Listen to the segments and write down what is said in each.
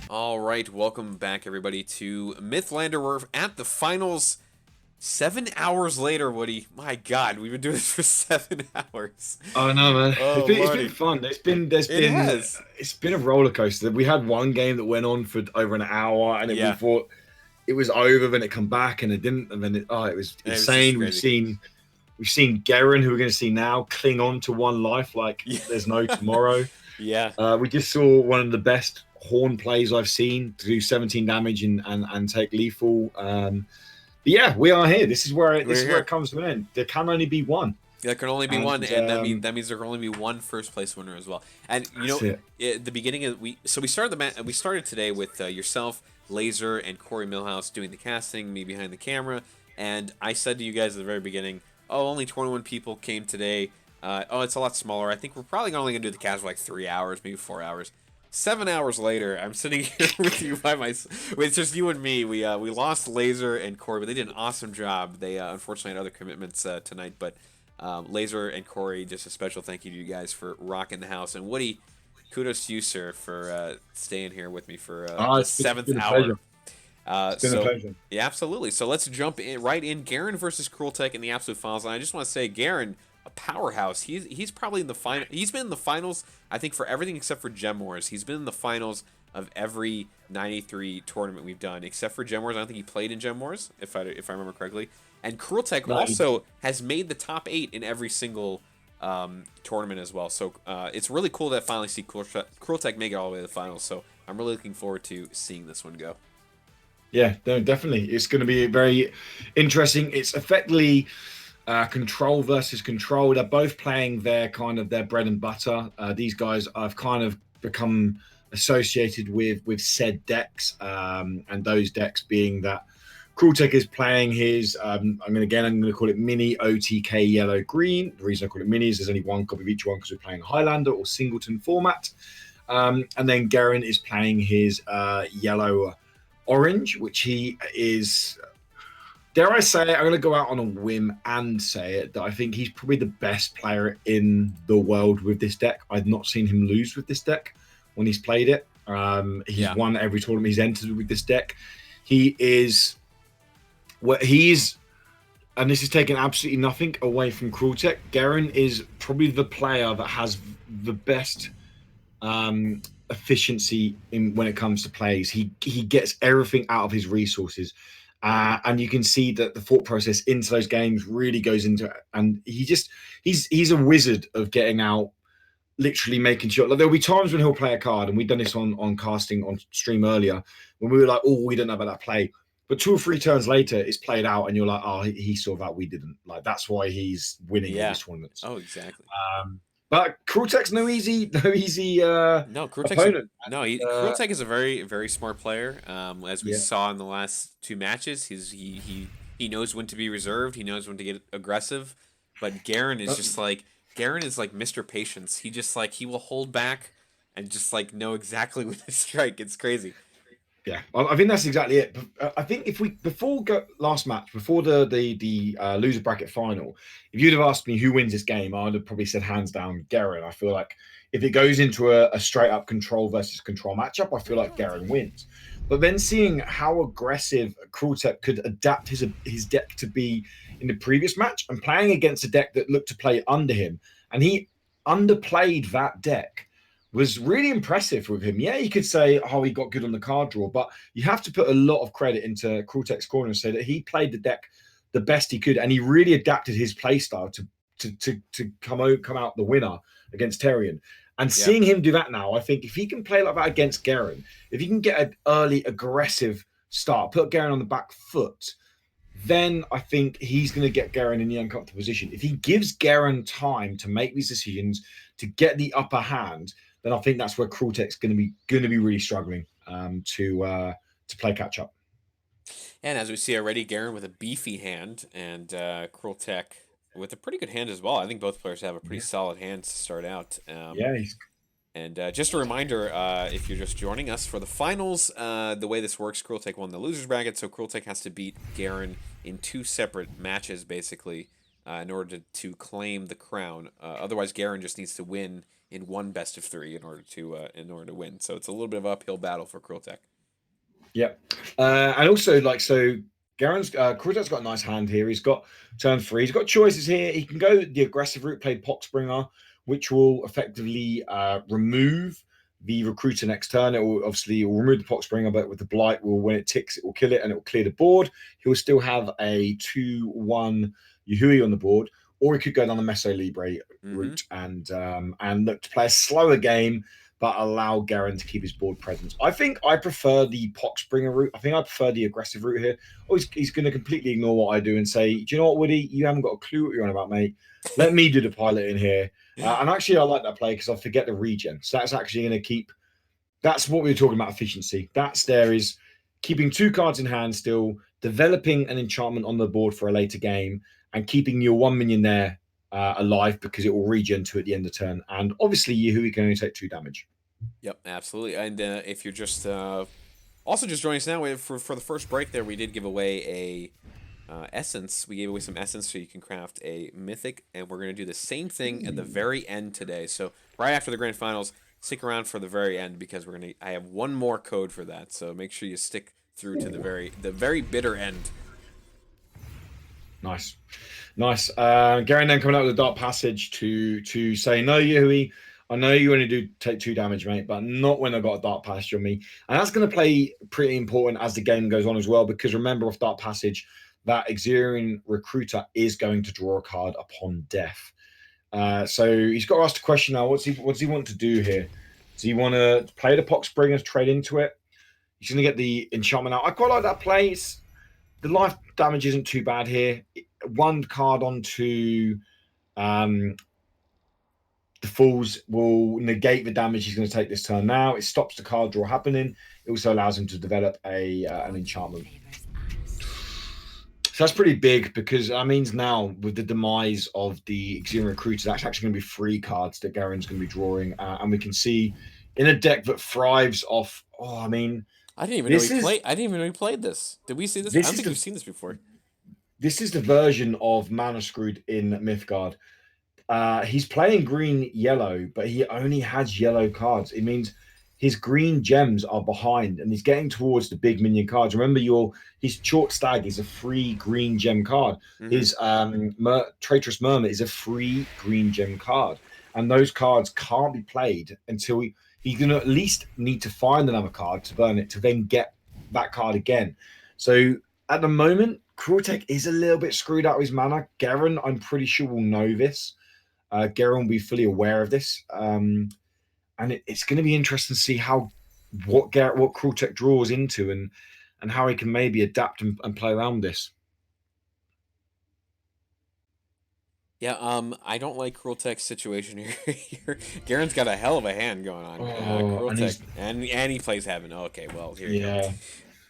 All right, welcome back, everybody, to Mythlander. We're at the finals 7 hours later, Woody. My God, we've been doing this for 7 hours. Oh no, man! Oh, It's been Lordy. fun. There's It been has. it's been a roller coaster. We had one game that went on for over an hour, and we Yeah, thought it was over. Then it come back, and it didn't. And then it was it was just insane. crazy. We've seen Gerren, who we're going to see now, cling on to one life like Yeah. there's no tomorrow. Yeah, We just saw one of the best horn plays I've seen to do 17 damage and take lethal. But yeah, we are here. This we're is where it here. comes to an end. There can only be one, There can only be one, and and that means there can only be one first place winner as well. And that's it. at the beginning of we started we started today with yourself, Laser, and Corey Millhouse doing the casting, me behind the camera, and I said to you guys at the very beginning, "Oh, only 21 people came today. Oh, it's a lot smaller. I think we're probably only gonna do the cast for like 3 hours, maybe 4 hours." 7 hours later, I'm sitting here with you by myself. It's just you and me. We lost Laser and Corey, but they did an awesome job. They unfortunately had other commitments tonight, but Laser and Corey, just a special thank you to you guys for rocking the house. And Woody, kudos to you, sir, for staying here with me for the It's seventh been a hour. pleasure. It's been a So, pleasure. yeah, absolutely. So let's jump in right in. Gerren versus Cruel Tech in the absolute finals. And I just want to say, Gerren, a powerhouse. He's probably in the final. He's been in the finals, I think, for everything except for Gem Wars. He's been in the finals of every 93 tournament we've done, except for Gem Wars. I don't think he played in Gem Wars, if I remember correctly. And Cruel Tech No, also has made the top 8 in every single tournament as well. So it's really cool to finally see Cruel Tech make it all the way to the finals. So I'm really looking forward to seeing this one go. yeah, no, definitely. It's going to be very interesting. It's effectively control versus control. They're both playing their bread and butter. These guys I've kind of become associated with said decks, and those decks being that Krultek is playing his. I'm going to call it mini OTK yellow green. The reason I call it mini is there's only one copy of each one because we're playing Highlander or Singleton format. And then Gerren is playing his yellow orange, which he is. Dare I say it? I'm going to go out on a whim and say it that I think he's probably the best player in the world with this deck. I've not seen him lose with this deck when he's played it. He's Yeah. won every tournament he's entered with this deck. He is what he's, and this is taking absolutely nothing away from Krultek. Gerren is probably the player that has the best efficiency in when it comes to plays. He gets everything out of his resources, and you can see that the thought process into those games really goes into it. And he's a wizard of getting out, literally making sure. Like there'll be times when he'll play a card, and we've done this on casting on stream earlier when we were like, oh, we don't know about that play. But 2 or 3 turns later, it's played out, and you're like, oh, he saw that, we didn't. Like that's why he's winning all Yeah. these tournaments. Oh, exactly. But Krultek's no easy No, opponent. Krultek is a very very smart player. As we Yeah, saw in the last two matches, he knows when to be reserved. He knows when to get aggressive. But Gerren is like Mr. Patience. He just like he will hold back and just like know exactly when to strike. It's crazy. yeah. I think that's exactly it. I think if we before go last match before the loser bracket final, if you'd have asked me who wins this game, I'd have probably said hands down Gerren. I feel like if it goes into a straight up control versus control matchup, I feel like Gerren wins. But then seeing how aggressive Krultek could adapt his deck to be in the previous match and playing against a deck that looked to play under him, and he underplayed that deck was really impressive with him. Yeah, you could say, oh, he got good on the card draw, but you have to put a lot of credit into Krultek's corner and say that he played the deck the best he could, and he really adapted his play style to come out the winner against Terrian. And Yeah. seeing him do that now, I think if he can play like that against Gerren, if he can get an early aggressive start, put Gerren on the back foot, then I think he's going to get Gerren in the uncomfortable position. If he gives Gerren time to make these decisions, to get the upper hand, then I think that's where Krultek's going to be really struggling to play catch up. And as we see already, Gerren with a beefy hand and Krultek with a pretty good hand as well. I think both players have a pretty Yeah, solid hand to start out. yeah, he's And just a reminder, if you're just joining us for the finals, the way this works, Krultek won the losers bracket, so Krultek has to beat Gerren in 2 separate matches, basically, in order to claim the crown. Otherwise, Gerren just needs to win in one best of three in order to win. So it's a little bit of an uphill battle for Krultek. Yep. And also, like, so Gerren's Krultek's got a nice hand here. He's got turn 3. He's got choices here. He can go the aggressive route, play Poxbringer, which will effectively remove the recruiter next turn. It will obviously remove the Poxbringer, but with the blight, when it ticks, it will kill it and it will clear the board. He will still have a 2-1 Yahui on the board, or he could go down the Meso Libre route and look to play a slower game, but allow Gerren to keep his board presence. I think I prefer the Poxbringer route. I think I prefer the aggressive route here. Oh, he's going to completely ignore what I do and say, do you know what, Woody? You haven't got a clue what you're on about, mate. Let me do the pilot in here. And actually, I like that play because I forget the regen. So that's actually going to keep... That's what we were talking about, efficiency. That's there is keeping 2 cards in hand still, developing an enchantment on the board for a later game, and keeping your 1 minion there alive because it will regen 2 at the end of turn. And obviously, Yahui can only take 2 damage. Yep, absolutely. And if you're just also just joining us now, for the first break there, we did give away a essence. We gave away some essence so you can craft a mythic, and we're going to do the same thing at the very end today. So right after the grand finals, stick around for the very end because I have one more code for that. So make sure you stick through to the very bitter end. Nice. Gerren then coming out with a Dark Passage to say, no, Yahui, I know you only do take 2 damage, mate, but not when I've got a Dark Passage on me. And that's going to play pretty important as the game goes on as well, because remember, off Dark Passage, that Xerian Recruiter is going to draw a card upon death. So he's got to ask the question now, what does he want to do here? Does he want to play the Poxbringer, trade into it? He's going to get the enchantment out. I quite like that play. The life damage isn't too bad here. 1 card onto the Fools will negate the damage he's going to take this turn now. It stops the card draw happening. It also allows him to develop an enchantment. So that's pretty big, because that means now with the demise of the Xerian Recruiter, that's actually going to be 3 cards that Gerren's going to be drawing. And we can see in a deck that thrives off... Oh, I mean... I didn't even know he played this. Did we see this? I don't think we've seen this before. This is the version of Mana Screwed in Mythgard. He's playing green-yellow, but he only has yellow cards. It means his green gems are behind, and he's getting towards the big minion cards. Remember, his Short Stag is a free green gem card. His Traitorous Murmur is a free green gem card. And those cards can't be played until he's going to at least need to find another card to burn it to then get that card again. So at the moment, Krultek is a little bit screwed out with his mana. Gerren, I'm pretty sure, will know this. Gerren will be fully aware of this. And it's going to be interesting to see what Krultek draws into and how he can maybe adapt and play around this. Yeah, I don't like Krultek's situation here. Gerren's got a hell of a hand going on. Krultek, and he plays Heaven. Okay, well, here you go.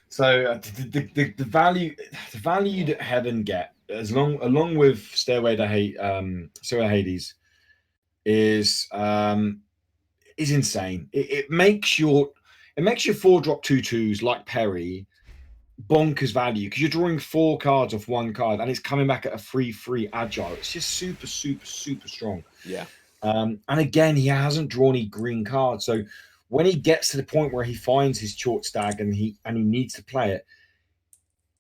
So the value that Heaven get, along with Stairway to Hades, is insane. It makes your 4-drop 2/2s like Perry bonkers value, because you're drawing 4 cards off 1 card and it's coming back at a 3/3 agile. It's just super strong. Yeah. And again, he hasn't drawn any green cards, so when he gets to the point where he finds his Short Stag and he needs to play it,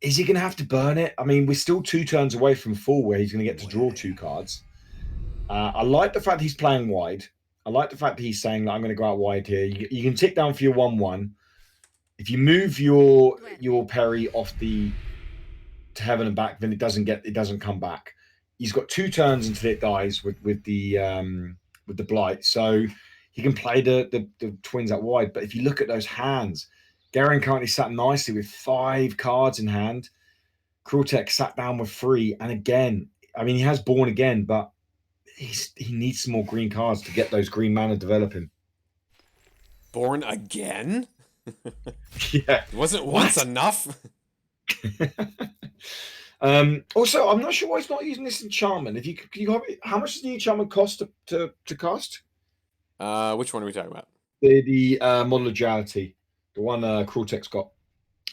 is he going to have to burn it? I mean, we're still 2 turns away from full where he's going to get to draw 2 cards. I like the fact he's playing wide. I like the fact that he's saying that I'm going to go out wide here. You can tick down for your 1/1. If you move your Perry off to Heaven and back, then it doesn't come back. He's got 2 turns until it dies with the blight, so he can play the twins out wide. But if you look at those hands, Gerren currently sat nicely with 5 cards in hand. Krultek sat down with 3, and again, I mean, he has Born Again, but he needs some more green cards to get those green mana developing. Born Again? Yeah. Wasn't once enough? Also, I'm not sure why he's not using this enchantment. How much does the enchantment cost to cast? Which one are we talking about? The Model of Duality, the one Krultek's got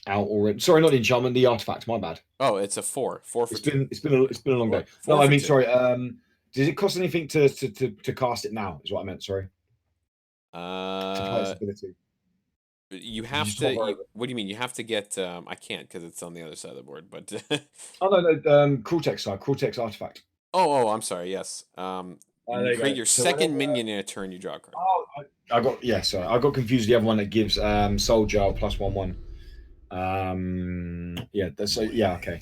out already. Sorry, not the enchantment, the artifact. My bad. Oh, it's a 4. 4 for it's been a long day. No, I mean, sorry. Does it cost anything to cast it now? Is what I meant. Sorry. to play its Uh, ability? you You have just to. hover over it. What do you mean? You have to get. I can't because it's on the other side of the board. But Oh no, Cortex side, Cortex artifact. I'm sorry. Yes. There You you create go. your So whenever second minion in a turn. You draw a card. oh, I got yeah, sorry, I got confused with the other one that gives Soldier +1/1. Yeah, that's so yeah, okay.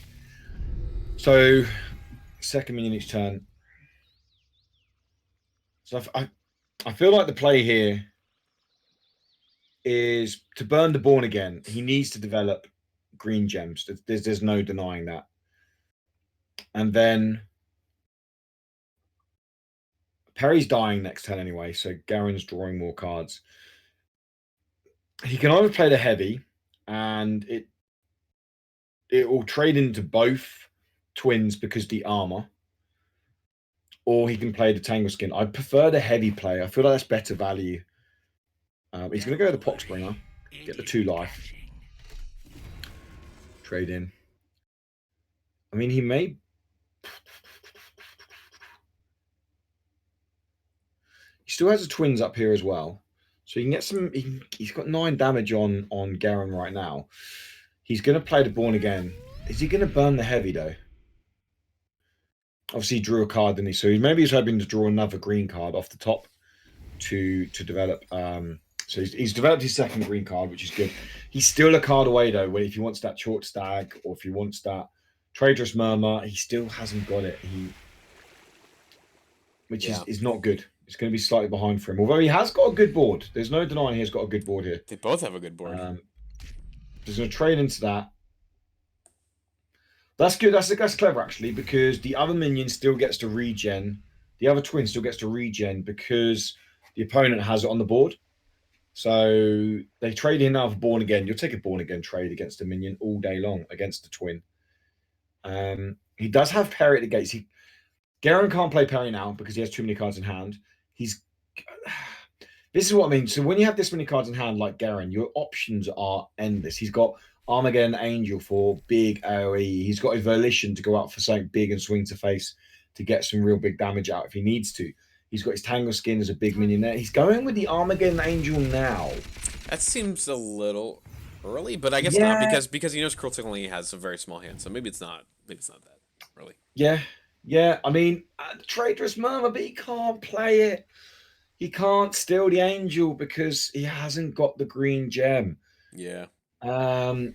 So second minion each turn. So I feel like the play here is to burn the Born Again. He needs to develop green gems. There's no denying that. And then Perry's dying next turn anyway, so Gerren's drawing more cards. He can either play the heavy, and it will trade into both twins because the armor, or he can play the Tangle Skin. I prefer the heavy play. I feel like that's better value. He's going to go with the Poxbringer, get the 2 life, trade in. I mean, he may. He still has the twins up here as well, so you can get some. He's got 9 damage on Gerren right now. He's going to play the Born Again. Is he going to burn the heavy though? Obviously, he drew a card, didn't he? So maybe he's hoping to draw another green card off the top to develop. So he's developed his second green card, which is good. He's still a card away though. Where if he wants that short stag or if he wants that traitorous murmur, he still hasn't got it. Which is not good. It's going to be slightly behind for him. Although he has got a good board. There's no denying he's got a good board here. They both have a good board. He's going to trade into that. That's good. That's clever actually, because the other minion still gets to regen. The other twin still gets to regen because the opponent has it on the board. So they trade in now for Born Again. You'll take a Born Again trade against a minion all day long against the twin. He does have parry at the gates. Gerren can't play parry now because he has too many cards in hand. This is what I mean. So when you have this many cards in hand, like Gerren, your options are endless. He's got Armageddon Angel for big AoE. He's got his Volition to go out for something big and swing to face to get some real big damage out if he needs to. He's got his Tangle Skin as a big minion there. He's going with the Armageddon Angel now. That seems a little early, but I guess not because he knows Cruelty only has a very small hand, so maybe it's not that early. Yeah. I mean, the Traitorous Murmur, but he can't play it. He can't steal the Angel because he hasn't got the green gem. Yeah. And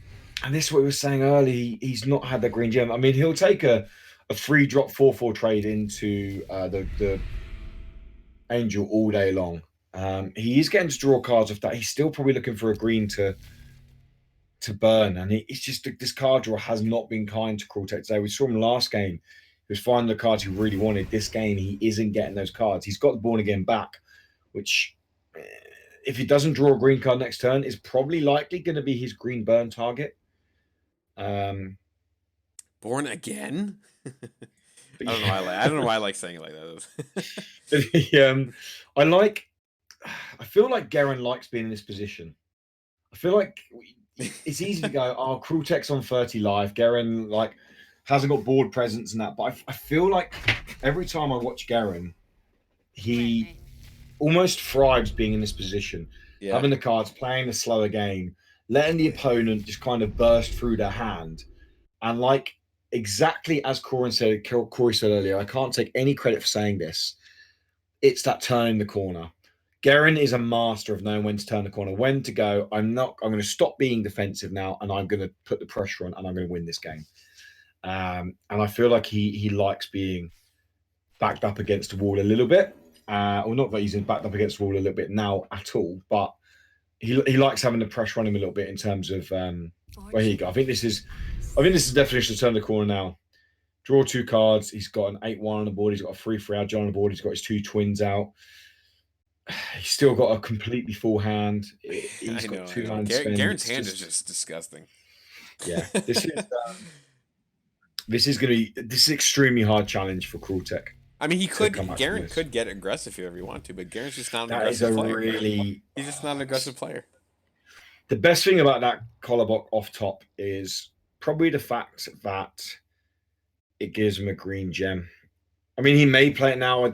this is what we were saying earlier. He's not had the green gem. I mean, he'll take a free drop 4/4 trade into the Angel all day long. He is getting to draw cards off that. He's still probably looking for a green to burn, and it's just this card draw has not been kind to Cortex today. We saw him last game. He was finding the cards he really wanted. This game, he isn't getting those cards. He's got the Born Again back, which, if he doesn't draw a green card next turn, is probably likely going to be his green burn target. Born Again? I don't know why I don't know why I like saying it like that. I feel like Gerren likes being in this position. I feel like it's easy to go, oh, Cortex on 30 life. Gerren hasn't got board presence and that. But I feel like every time I watch Gerren, he almost thrives being in this position. Yeah. Having the cards, playing the slower game, letting the opponent just kind of burst through their hand. And exactly as Corey said earlier, I can't take any credit for saying this. It's that turning the corner. Gerren is a master of knowing when to turn the corner, when to go. I'm going to stop being defensive now, and I'm going to put the pressure on, and I'm going to win this game. And I feel like he likes being backed up against the wall a little bit. Or not that he's backed up against the wall a little bit now at all, but he likes having the pressure on him a little bit in terms of where he go. I think this is the definition of turn the corner now. Draw 2 cards. He's got an 8/1 on the board. He's got a 3/3 Agile on the board. He's got his 2 twins out. He's still got a completely full hand. He's got 2 lands. Gerren's hand is just disgusting. Yeah, this is going to be an extremely hard challenge for Crueltech. I mean, Gerren could get aggressive if you want to, but Gerren's just not an aggressive player. He's just not an aggressive player. The best thing about that collar block off top is probably the fact that it gives him a green gem. I mean, he may play it now.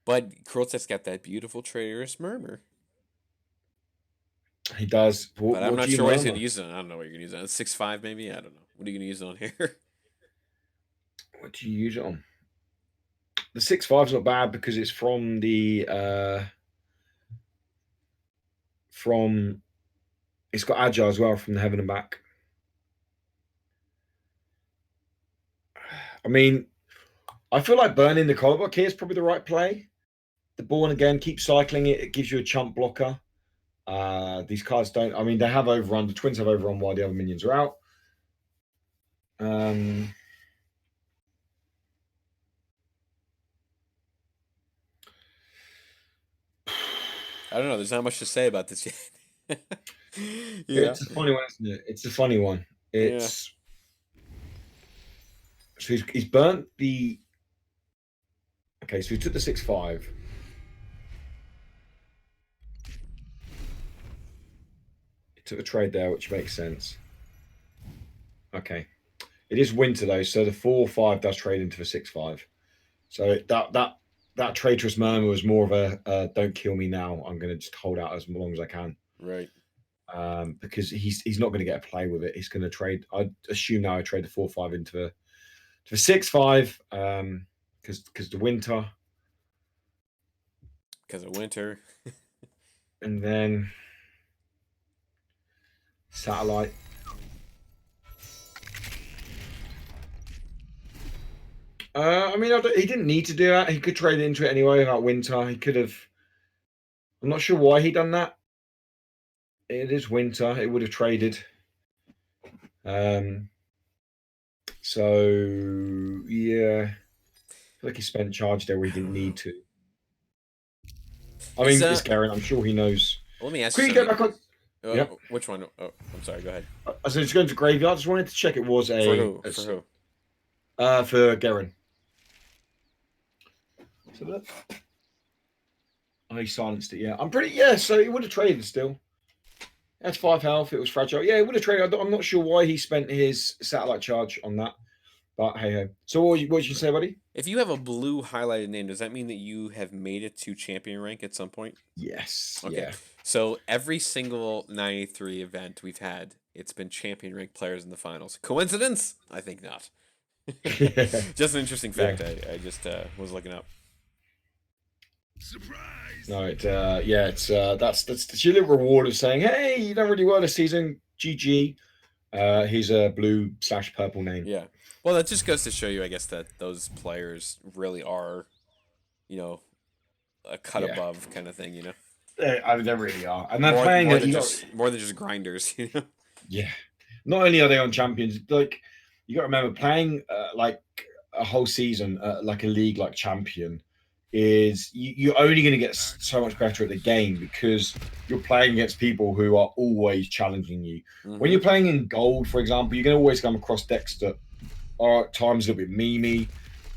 But Kroltek's got that beautiful traitorous murmur. He does. But I'm What not do you sure what he's going murmur? to use it on. I don't know what you're going to use it on. 6.5 maybe? I don't know. What are you going to use it on here? What do you use it on? The 6.5's not bad because it's from the from it's got agile as well from the heaven and back. I mean, I feel like burning the collar block here is probably the right play. The ball and again, keep cycling it. It gives you a chump blocker. These cards don't. I mean, they have overrun. The twins have overrun while the other minions are out. I don't know. There's not much to say about this yet. It's a funny one, isn't it? It's a funny one. It's so he's burnt the. Okay, so he took the 6.5. He took a trade there, which makes sense. Okay, it is winter though, so the 4.5 does trade into the 6.5. So that traitorous murmur was more of a don't kill me now. I'm going to just hold out as long as I can. Right. Because he's not going to get a play with it. He's going to trade. I assume now I trade the 4.5 into the 6.5 because the winter. Because of winter. And then satellite. I mean, he didn't need to do that. He could trade into it anyway without winter. He could have. I'm not sure why he done that. It is winter. It would have traded. So yeah, I feel like he spent charge there where he didn't need to. I mean, it's Gerren. I'm sure he knows. Let me ask you. Can you go back on? Yep. Which one? Oh, I'm sorry. Go ahead. I said it's going to graveyard. I just wanted to check it was a. For who? For who? For Gerren. So that. Oh, he silenced it. Yeah, I'm pretty. Yeah, so he would have traded still. That's 5 health. It was fragile. Yeah, he would have traded. I'm not sure why he spent his satellite charge on that. But hey ho. So what did you say, buddy? If you have a blue highlighted name, does that mean that you have made it to champion rank at some point? Yes. Okay. Yeah. So every single 93 event we've had, it's been champion rank players in the finals. Coincidence? I think not. Just an interesting fact. I just was looking up. Surprise! No, that's your little reward of saying, hey, you done really well this season. GG. He's a blue/purple name. Yeah. Well, that just goes to show you, I guess, that those players really are, a cut above kind of thing, I mean, they really are, and they're playing more than just grinders, Yeah. Not only are they on champions, like you got to remember, playing like a whole season, like a league like champion, is you're only going to get so much better at the game because you're playing against people who are always challenging you. Mm-hmm. When you're playing in gold, for example, you're going to always come across decks that are at times a little bit memey, a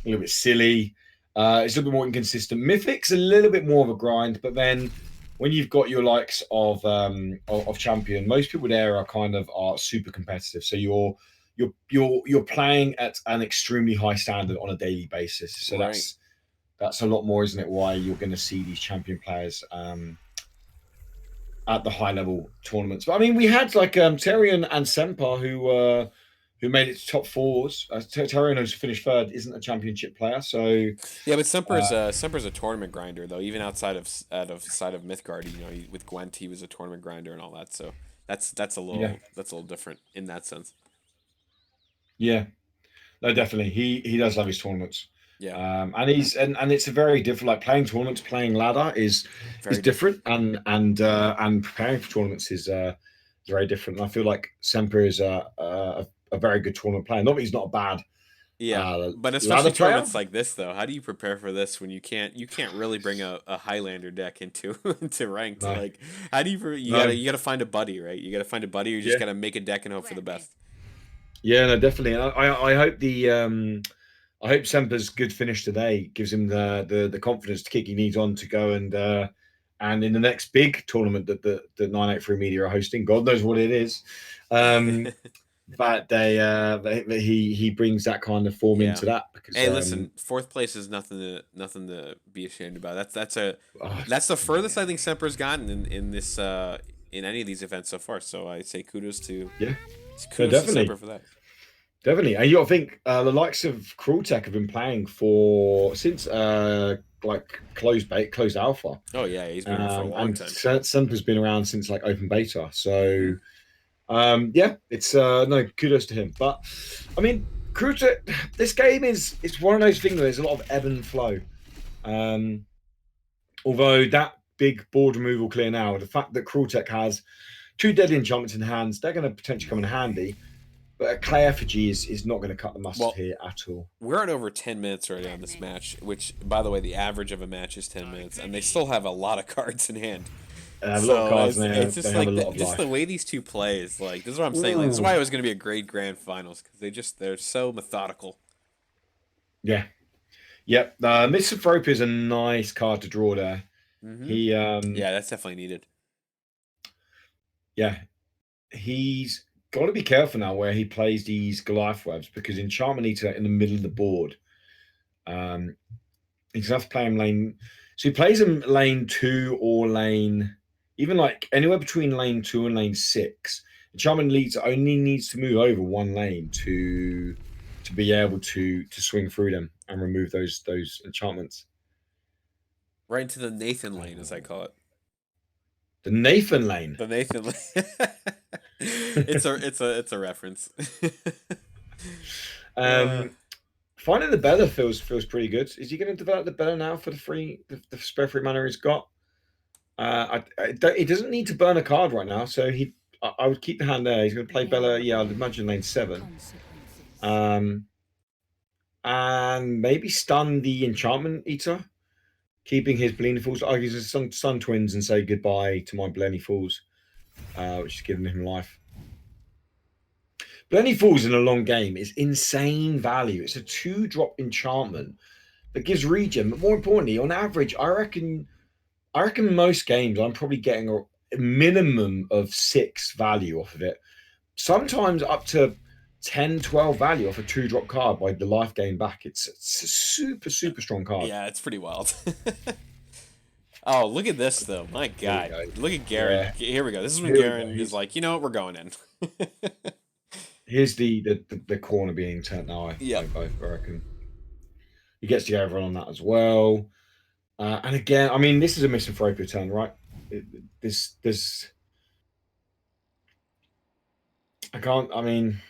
little bit silly. It's a little bit more inconsistent. Mythic's a little bit more of a grind, but then when you've got your likes of champion, most people there are super competitive. So you're playing at an extremely high standard on a daily basis. So right. That's a lot more, isn't it? Why you're going to see these champion players at the high level tournaments. But I mean, we had like Tyrion and Semper who made it to top fours. Tyrion, who's finished third, isn't a championship player. So yeah, but Semper's a tournament grinder though. Even outside of Mythgard, with Gwent, he was a tournament grinder and all that. So that's a little different in that sense. Yeah, no, definitely. He does love his tournaments. Yeah, and it's a very different. Like playing tournaments, playing ladder is different, and preparing for tournaments is very different. And I feel like Semper is a very good tournament player. Not that he's not a bad. Yeah, but especially tournaments like this, though. How do you prepare for this when you can't really bring a Highlander deck into ranked? No. Like, how do you gotta find a buddy, right? You gotta find a buddy, or you just gotta make a deck and hope for the best. Yeah, no, definitely. And I hope I hope Semper's good finish today gives him the confidence to kick he needs on to go and in the next big tournament that the 983 Media are hosting, God knows what it is. but he brings that kind of form Yeah. into that because Hey, listen, fourth place is nothing to be ashamed about. oh, That's the furthest yeah, I think Semper's gotten in this in any of these events so far. So I say yeah, no, kudos to Semper definitely. for that. Definitely, and you got to think the likes of Crueltech have been playing for since like closed alpha, Oh yeah, he's been around for a long and time. Semper's been around since like open beta. Mm-hmm. So yeah, it's no kudos to him. But I mean, Crueltech, this game is it's one of those things where there's a lot of ebb and flow. Um, although that big board removal clear now, the fact that Crueltech has two deadly enchantments in hands, they're going to potentially come in handy. But a clay effigy is not going to cut the mustard Well, here at all. we're at over 10 minutes already on this match, which, by the way, the average of a match is 10 minutes, and they still have a lot of cards in hand. They have a lot of So cards and it's they just have a like lot of just the life. way these two play is like this is what I'm saying. Like this is Ooh. why it was going to be a great grand finals because they're so methodical. Yeah. Yep. Misanthropy is a nice card to draw there. Mm-hmm. He Yeah, that's definitely needed. yeah, he's got to be careful now where he plays these Goliath webs because Enchantment Eater in the middle of the board. Um he's gonna have to play him lane. So he plays him lane 2 or lane even like anywhere between lane 2 and lane 6. Enchantment Eater only needs to move over one lane to be able to swing through them and remove those enchantments. Right into the Nathan lane, as I call it. The Nathan lane. The Nathan lane. It's a reference. uh, um, Finding the Bella feels pretty good. Is he going to develop the Bella now for the spare free mana he's got? He doesn't need to burn a card right now, so I would keep the hand there. He's going to play Bella. Yeah, I'd imagine lane 7. And maybe stun the Enchantment Eater, keeping his Bleeding Fools. Oh, he's a stun twins and say goodbye to my Blenny Fools, which is giving him life. Blenny Falls in a long game is insane value. It's a 2-drop enchantment that gives regen, but more importantly, on average, I reckon most games I'm probably getting a minimum of 6 value off of it. Sometimes up to 10, 12 value off a 2-drop card by the life gain back. It's a super strong card. yeah, it's pretty wild. Oh, look at this though! My Here we God, go. look at Gerren. Yeah. Here we go. This is when Here we go. Gerren is like, you know what, we're going in. Here's the corner being turned now. Yeah. I reckon he gets to go everyone on that as well. And again, I mean, this is a Misanthropia turn, right? This I can't. I mean,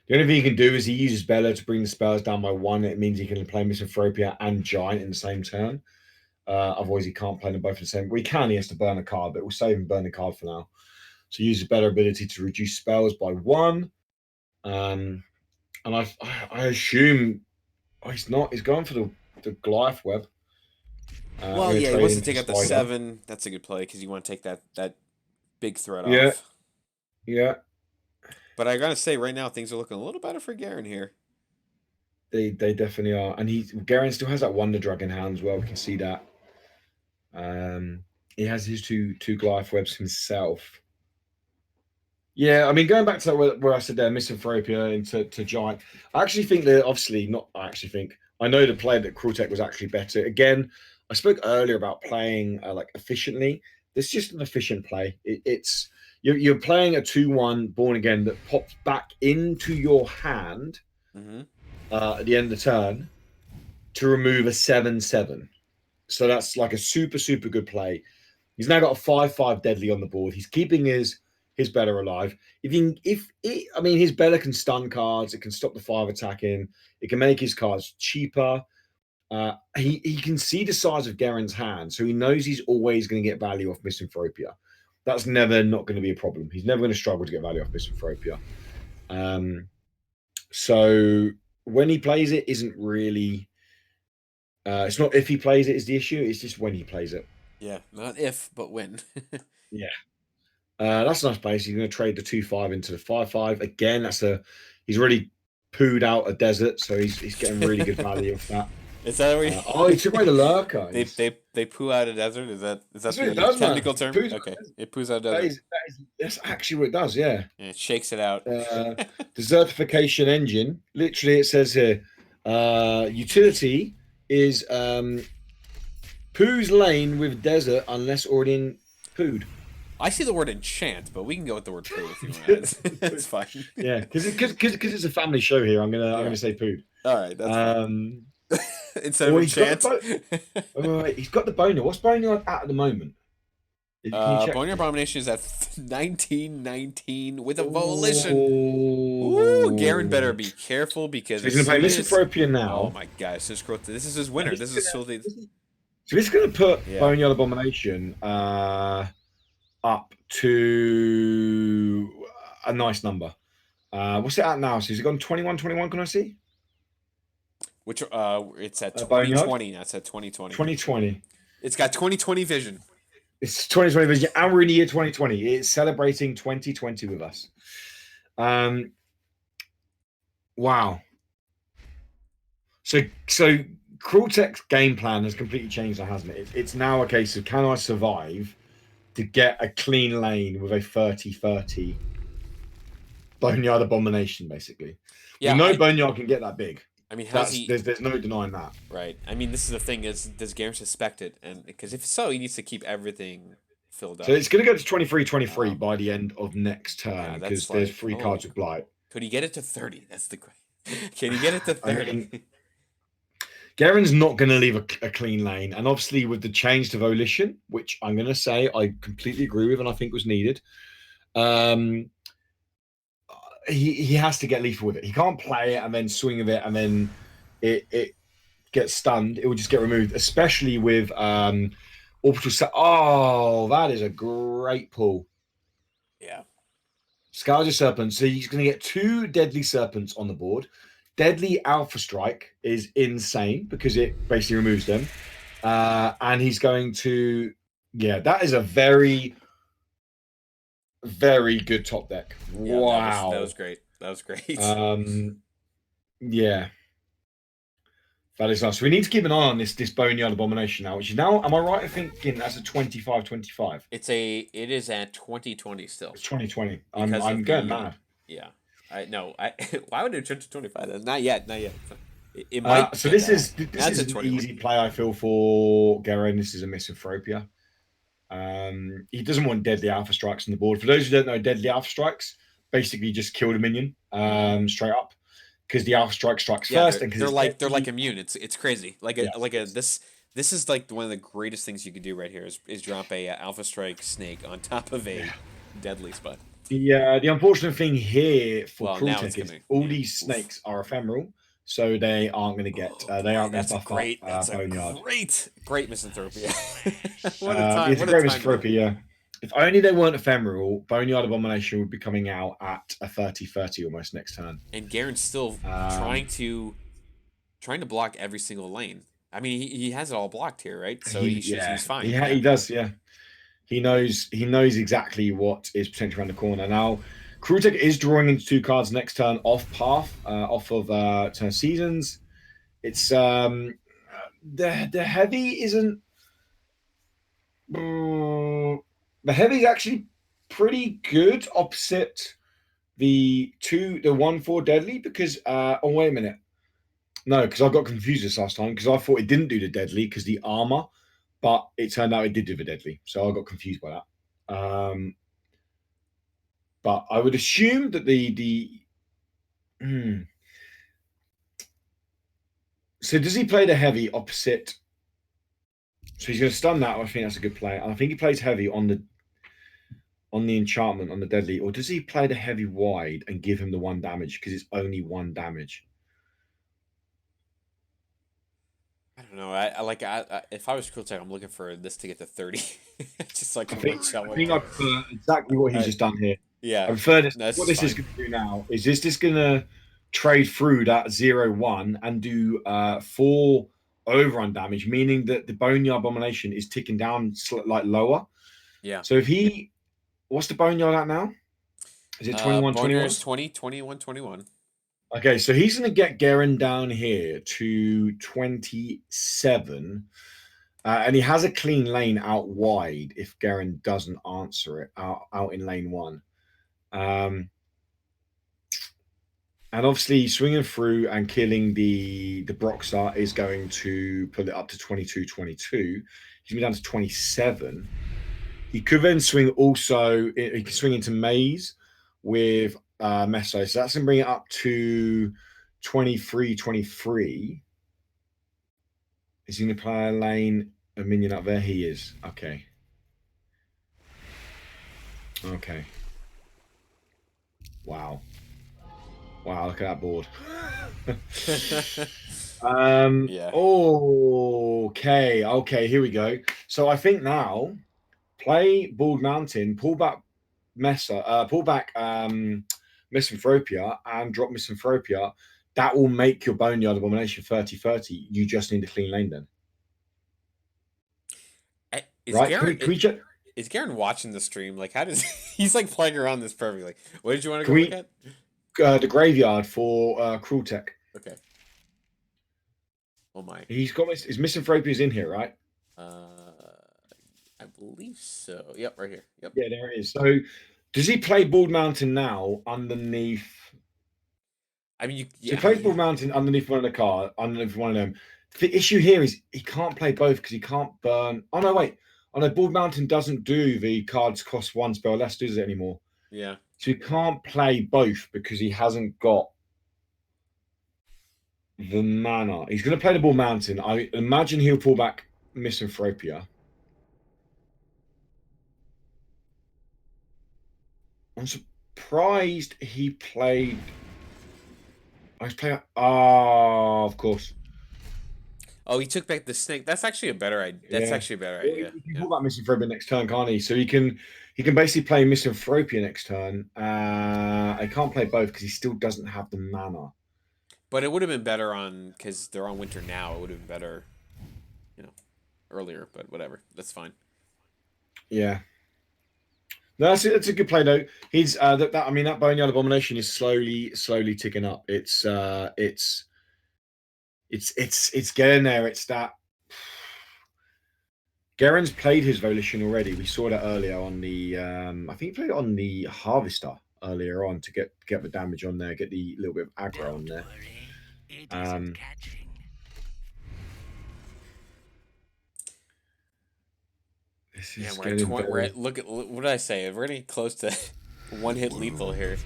the only thing he can do is he uses Bella to bring the spells down by 1. It means he can play Misanthropia and Giant in the same turn. Otherwise, he can't play them both in the same. Well, he can. He has to burn a card, but we'll save him burn a card for now. So use a better ability to reduce spells by 1. And I assume he's not. He's going for the Goliath web. Well, yeah, he wants to take out the 7. That's a good play because you want to take that big threat off. Yeah. But I gotta say, right now things are looking a little better for Gerren here. They definitely are, and Gerren still has that Wonder Drug in hand as well. We can see that. He has his two Goliath webs himself. Yeah, I mean, going back to where I said there, Misanthropia into Giant, I actually think that obviously not. I actually think I know the play that Crueltech was actually better. Again, I spoke earlier about playing like efficiently. This is just an efficient play. It's you're playing a 2/1 Born Again that pops back into your hand at the end of the turn to remove a 7/7. So that's like a super good play. He's now got a 5/5 deadly on the board. He's keeping his Bella alive. I mean, his Bella can stun cards. It can stop the 5 attacking. It can make his cards cheaper. He can see the size of Gerren's hand, so he knows he's always going to get value off Misanthropia. That's never not going to be a problem. He's never going to struggle to get value off Misanthropia. So when he plays it, isn't really. It's not if he plays it is the issue. It's just when he plays it. Yeah, not if, but when. Yeah. That's a nice place. He's going to trade the 2/5 into the 5/5 again. He's already pooed out a desert, so he's getting really good value off that. Is that what he took away the lurker. They poo out a desert? Is that That's what it the does, technical man. term? Poos Okay, it poos out a desert. That's actually what it does. Yeah. And it shakes it out. Uh, Desertification engine. Literally, it says here, utility is Pooh's lane with desert unless already in pooed. I see the word enchant, but we can go with the word poo if you want. That's fine. Yeah, because it's a family show here. I'm Yeah. gonna say pooed. All right, that's fine. Instead of Well, he's got enchant. he's got the boneyard. What's boneyard at the moment? Can you check? Boneyard Abomination is at 1919 with a volition. Oh. Ooh, Gerren better be careful because So he's going to play Misanthropia now. Oh my gosh, this is his winner. This is so. So he's going to put Boneyard Abomination up to a nice number. What's it at now? So he's gone 21. Can I see? Which it's at 2020. That's at 2020. 2020. It's got 2020 vision. It's 2020 vision, and we're in the year 2020. It's celebrating 2020 with us. Wow. So Crueltech's game plan has completely changed, hasn't it? It's now a case of, can I survive to get a clean lane with a 30-30 Boneyard Abomination, basically. Yeah, Boneyard can get that big. I mean, there's no denying that. Right. I mean, this is the thing: does Gerren suspect it? And because if so, he needs to keep everything filled up. So it's going to go to 23-23 by the end of next turn because there's 3 cards of blight. Could he get it to 30? That's the question. Can he get it to 30? I mean, Gerren's not going to leave a clean lane, and obviously with the change to Volition, which I'm going to say I completely agree with and I think was needed. He has to get lethal with it. He can't play it and then swing with it and then it gets stunned. It will just get removed, especially with orbital set. Oh, that is a great pull. Yeah. Scourge of Serpents. So he's going to get 2 Deadly Serpents on the board. Deadly Alpha Strike is insane because it basically removes them. And he's going to... Yeah, that is a very... very good top deck. Yeah, wow. That was great. That was great. Yeah. That is nice. So we need to keep an eye on this Boneyard Abomination now, which is now, am I right in thinking that's a 25-25? It is at 2020 still. It's 2020. I'm going mad. Yeah. Why would it turn to 25? Not yet. It might. So this is an easy play, I feel, for Gerren. This is a Misanthropia. He doesn't want Deadly Alpha Strikes on the board. For those who don't know, Deadly Alpha Strikes basically just kill the minion straight up because the Alpha Strike strikes first. They're like immune. It's crazy. This is like one of the greatest things you could do right here is drop a Alpha Strike snake on top of a deadly spot. The unfortunate thing here for Crueltech is all these snakes are ephemeral. So they aren't going to get. They aren't going to buff great. up That's Boneyard. Great Misanthropia. What a time! It's a great Misanthropia. Yeah. If only they weren't ephemeral, Boneyard Abomination would be coming out at a 30-30 almost next turn. And Gerren's still trying to block every single lane. I mean, he has it all blocked here, right? So he's fine. He does. Yeah. He knows exactly what is potentially around the corner now. Crueltech is drawing into 2 cards next turn off path, off of turn seasons. It's the heavy isn't. The heavy is actually pretty good opposite the 1/4 deadly because oh wait a minute. No, because I got confused this last time because I thought it didn't do the deadly because the armor, but it turned out it did do the deadly. So I got confused by that. But I would assume that So does he play the heavy opposite? So he's going to stun that. I think that's a good play. I think he plays heavy on the enchantment on the deadly, or does he play the heavy wide and give him the 1 damage because it's only 1 damage? I don't know. If I was Crueltech, I'm looking for this to get to 30. Just like I think I prefer exactly what he's just done here. Yeah. I prefer this. What this is going to do now is this going to trade through that 0-1 and do 4 overrun damage, meaning that the Boneyard Abomination is ticking down like lower. Yeah. So if he, what's the Boneyard at now? Is it 21, 21? 20, 21, 21. Okay, so he's going to get Gerren down here to 27. And he has a clean lane out wide if Gerren doesn't answer it out in lane 1. And obviously, swinging through and killing the Broxar is going to pull it up to 22-22. He's going down to 27. He could then swing also, he can swing into Maze with Meso. So that's going to bring it up to 23-23. Is he going to play a lane, a minion up there? He is. Okay. Okay. Wow. Wow, look at that board. Yeah. Okay, here we go. So I think now play Bald Mountain, pull back Misanthropia and drop Misanthropia. That will make your Boneyard Abomination 30-30. You just need a clean lane then. Is Right? Gerren, Can we check? is Gerren watching the stream? Like, how does he's like playing around this perfectly? What did you want to Can go we look at? the graveyard for Cruel Tech? Okay. Oh my. He's got his Misanthropia's in here, right? I believe so. Yep, right here. Yep. Yeah, there it is. So does he play Bald Mountain now underneath? I mean, So he plays Bald Mountain underneath one of the car, underneath one of them. The issue here is he can't play both because he can't burn. Oh no, wait. Oh no, Bald Mountain doesn't do the cards cost 1 spell less, does it anymore? Yeah. So he can't play both because he hasn't got the mana. He's going to play the Bald Mountain. I imagine he'll pull back Misanthropia. I'm surprised he played. I was playing. Oh, of course. Oh, he took back the snake. That's actually a better idea. That's actually a better idea. He can pull back Misanthropia next turn, can't he? So he can basically play Misanthropia next turn. I can't play both because he still doesn't have the mana. But it would have been better because they're on winter now. It would have been better, earlier. But whatever, that's fine. Yeah. No, that's a good play though. He's I mean that Boneyard Abomination is slowly ticking up. It's getting there. It's that Gerren's played his Volition already. We saw that earlier on the I think he played it on the Harvester earlier on to get the damage on there, get the little bit of aggro on there. Yeah, we're at look at what did I say? We're getting close to one hit lethal here.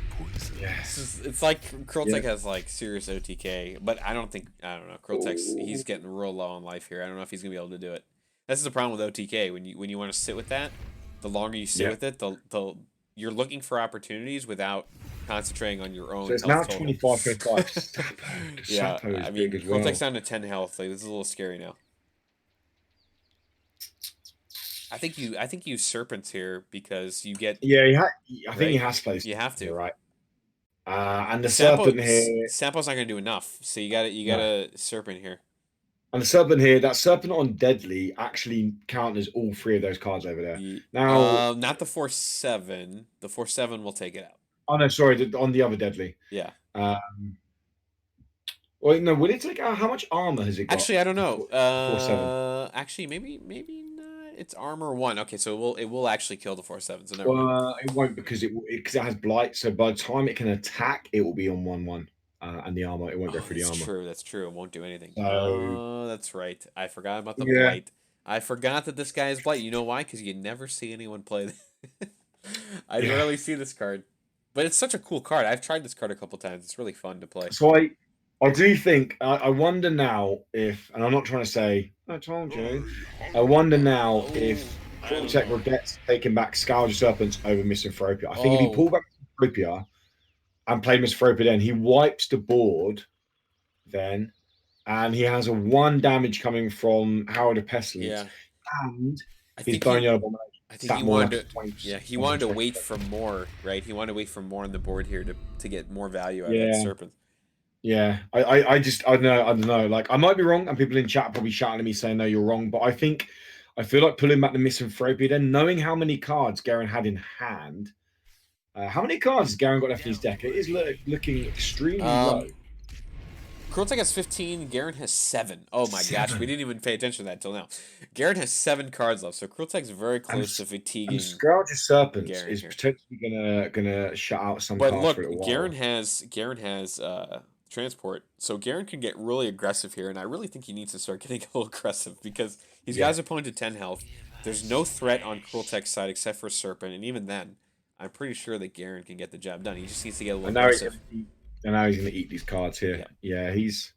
Yes. It's like Kroltech has like serious OTK, but I don't know. Kroltech's he's getting real low on life here. I don't know if he's gonna be able to do it. That's the problem with OTK. When you want to sit with that, the longer you sit with it, the you're looking for opportunities without concentrating on your own. So it's now 25-25. Yeah, I mean, Kroltech's down to 10 health. Like, this is a little scary now. I think you use Serpents here because you get. Yeah, I think he has plays. You have to. You're right. And the Serpent here. Sample's not going to do enough, so you got a Serpent here. And the Serpent here, that Serpent on Deadly actually counters all 3 of those cards over there. Now, not the 4/7. The 4/7 will take it out. Oh no, sorry, on the other Deadly. Yeah. Wait, no, would it take out? How much armor has it got? Actually, I don't know. 4/7. Actually, maybe not. It's armor 1. Okay, so it will actually kill the 4/7. So never mind. It won't because it has blight. So by the time it can attack, it will be on 1/1, and the armor it won't go through the armor. That's true. It won't do anything. So, that's right. I forgot about the blight. I forgot that this guy is blight. You know why? Because you never see anyone play this. I rarely see this card, but it's such a cool card. I've tried this card a couple times. It's really fun to play. So I do think I wonder now if, and I'm not trying to say I told you. I wonder now if Kroltech regrets taking back Scourge Serpents over Misanthropia. I think if he pulled back Misanthropia and played Misanthropia, then he wipes the board. Then, and he has a 1 damage coming from Howard of Pestilence, and his Boneyard Abomination. I think he wanted to. He wanted to wait for more, right? He wanted to wait for more on the board here to get more value out of that Serpent. Yeah, I don't know. Like, I might be wrong, and people in chat are probably shouting at me saying, no, you're wrong. But I feel like pulling back the Misanthropia, then knowing how many cards Gerren had in hand. How many cards has Gerren got left in his deck? It is looking extremely low. Krultek has 15. Gerren has 7. Oh my gosh, we 7. didn't even pay attention to that until now. Gerren has 7 cards left, so Krultek's very And close to and fatiguing Scourge's Serpents Gerren is here. potentially gonna shut out some But cards for look, a little Gerren while. has transport, so Gerren can get really aggressive here, and I really think he needs to start getting a little aggressive because he's got Yeah. his opponent to 10 health. There's no threat on Krultek's side except for Serpent, and even then, I'm pretty sure that Gerren can get the job done. He just needs to get a little I know he's aggressive. gonna eat. I know he's gonna eat these cards here. Yep. Yeah, he's.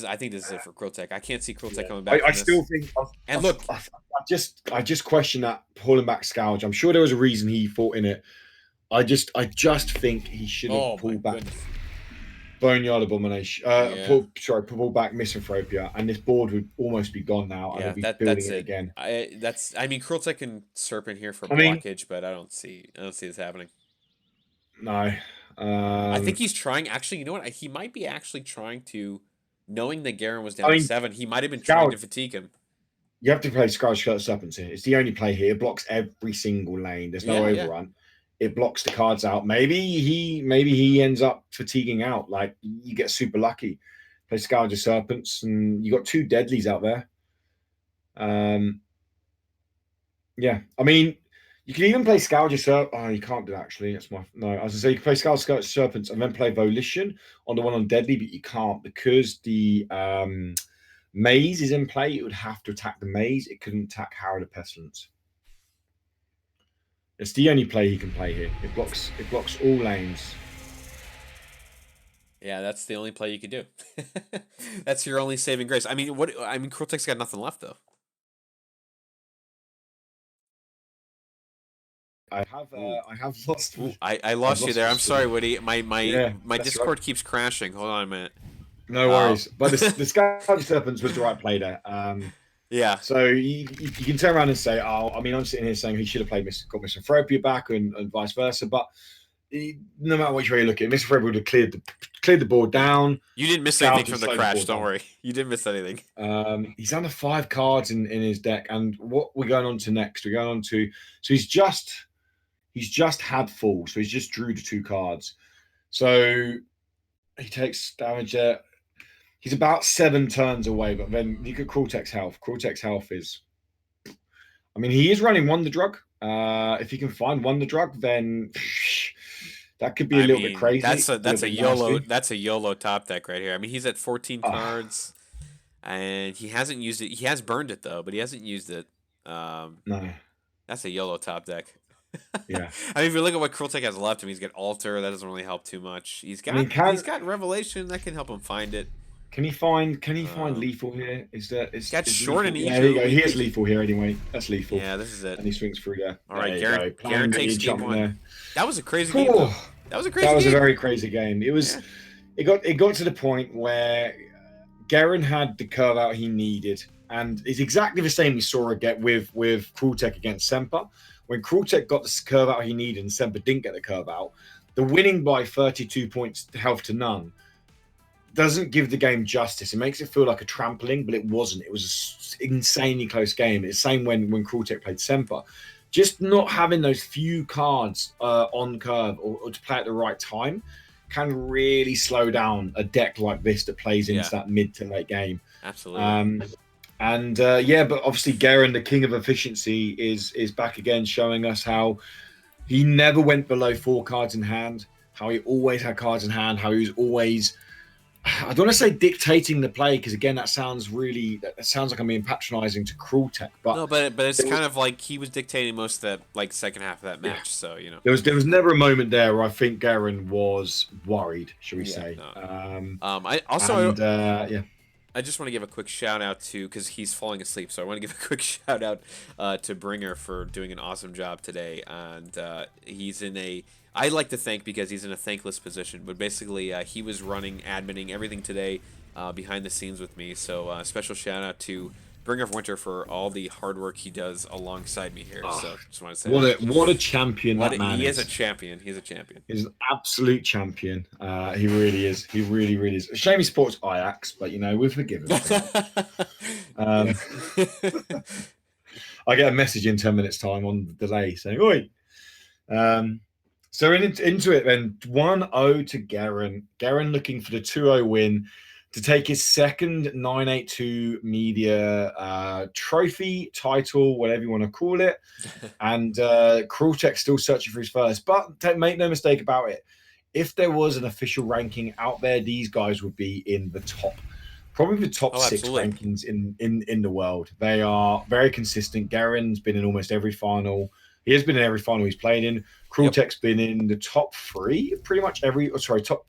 I think this is it for Krultek. I can't see Krultek Yeah. coming I, back I from still this. think And look, I just question that pulling back Scourge. I'm sure there was a reason he fought in it. I just think he should have oh my pulled back goodness. Boneyard Abomination. Yeah. Pulled back Misanthropia, and this board would almost be gone now, and Yeah, he'd be building that's it it. again. I mean Krultek and Serpent here for I mean, blockage, but I don't see this happening. no. I think Um, he's trying actually, you know what? He might be actually trying to knowing that Gerren was I down to mean, 7, he might have been trying to Scourge. fatigue him. You have to play Scourge Skirt Serpents here. It's the only play here. It blocks every single lane. There's no Yeah, yeah. overrun. It blocks the cards out. Maybe he ends up fatiguing out. Like you get super lucky. Play Scourge of Serpents, and you got 2 deadlies out there. Um, yeah, I mean, you can even play Scourge of Serpents. Oh, you can't do that, actually. That's my no. I was gonna say you can play Scourge of Serpents and then play Volition on the one on deadly, but you can't because the maze is in play. It would have to attack the maze. It couldn't attack Harrow of Pestilence. It's the only play he can play here. It blocks all lanes. Yeah, that's the only play you could do. That's your only saving grace. I mean, Krultek's got nothing left though. I have lost. Ooh, I lost you there. I'm sorry, Woody. Yeah, My that's Discord right. keeps crashing. Hold on a minute. No worries. But the Scourge Serpents was the right play there. Yeah. So you can turn around and say, oh, I mean, I'm sitting here saying he should have played got Misanthropia back and vice versa. But no matter which way you look at it, Misanthropia would have cleared the board down. You didn't miss Scourge anything would from the slow crash. board Don't down. worry. You didn't miss anything. He's under 5 cards in his deck, and what we're going on to next, we're going on to so he's just had full, so he's just drew the 2 cards. So he takes damage there. He's about 7 turns away, but then you could Krultek's health. Krultek's health is, I mean, he is running Wonder Drug. If he can find Wonder Drug, then that could be a little bit crazy. That's a YOLO. Nasty. That's a YOLO top deck right here. I mean, he's at 14 Ah, cards, and he hasn't used it. He has burned it though, but he hasn't used it. no, That's a YOLO top deck. yeah. I mean, if you look at what Krultek has left him, he's got Alter. That doesn't really help too much. I mean, He's got Revelation that can help him find it. can he find Um, lethal here? he's got is Short lethal? and Yeah, there you Eju. go. He is lethal here anyway. That's lethal. Yeah, this is it. And he swings through there. All right, There you go. Gerren takes game 1. That was a crazy game though. That was a crazy That was game. a very crazy game. It was. Yeah. It got to the point where Gerren had the curve out he needed, and it's exactly the same we saw again with Krultek against Semper. When Krultek got the curve out he needed and Semper didn't get the curve out, the winning by 32 points health to none doesn't give the game justice. It makes it feel like a trampling, but it wasn't. It was an insanely close game. It's the same when Krultek played Semper. Just not having those few cards on curve or to play at the right time can really slow down a deck like this that plays into that mid to late game. Absolutely. But obviously Gerren, the king of efficiency, is back again, showing us how he never went below 4 cards in hand, how he always had cards in hand, how he was always, I don't want to say dictating the play, because again that sounds like I'm being patronizing to Krultek, but no, but it's kind of like he was dictating most of that second half of that match. So there was never a moment there where I think Gerren was worried, shall we say? No. I just want to give a quick shout out to, because he's falling asleep, so I want to give a quick shout out to Bringer for doing an awesome job today. And he's in a, I like to thank because he's in a thankless position, but basically he was running, adminning everything today behind the scenes with me. So special shout out to Bringer of Winter for all the hard work he does alongside me here. So just want to say what a champion that man he is. He is a champion. He's a champion. He's an absolute champion. He really is. He really, really is. A shame he supports Ajax, but we're forgiven. I get a message in 10 minutes time on the delay saying, "Oi." So into it then, 1-0 to Gerren. Gerren looking for the 2-0 win to take his second 982 media trophy, title, whatever you want to call it. And Krultek still searching for his first. But make no mistake about it, if there was an official ranking out there, these guys would be in the top, probably the top six absolutely. rankings in the world. They are very consistent. Gerren's been in almost every final. He has been in every final he's played in. Yep. Krultek's been in the top three, pretty much every. Oh, sorry, top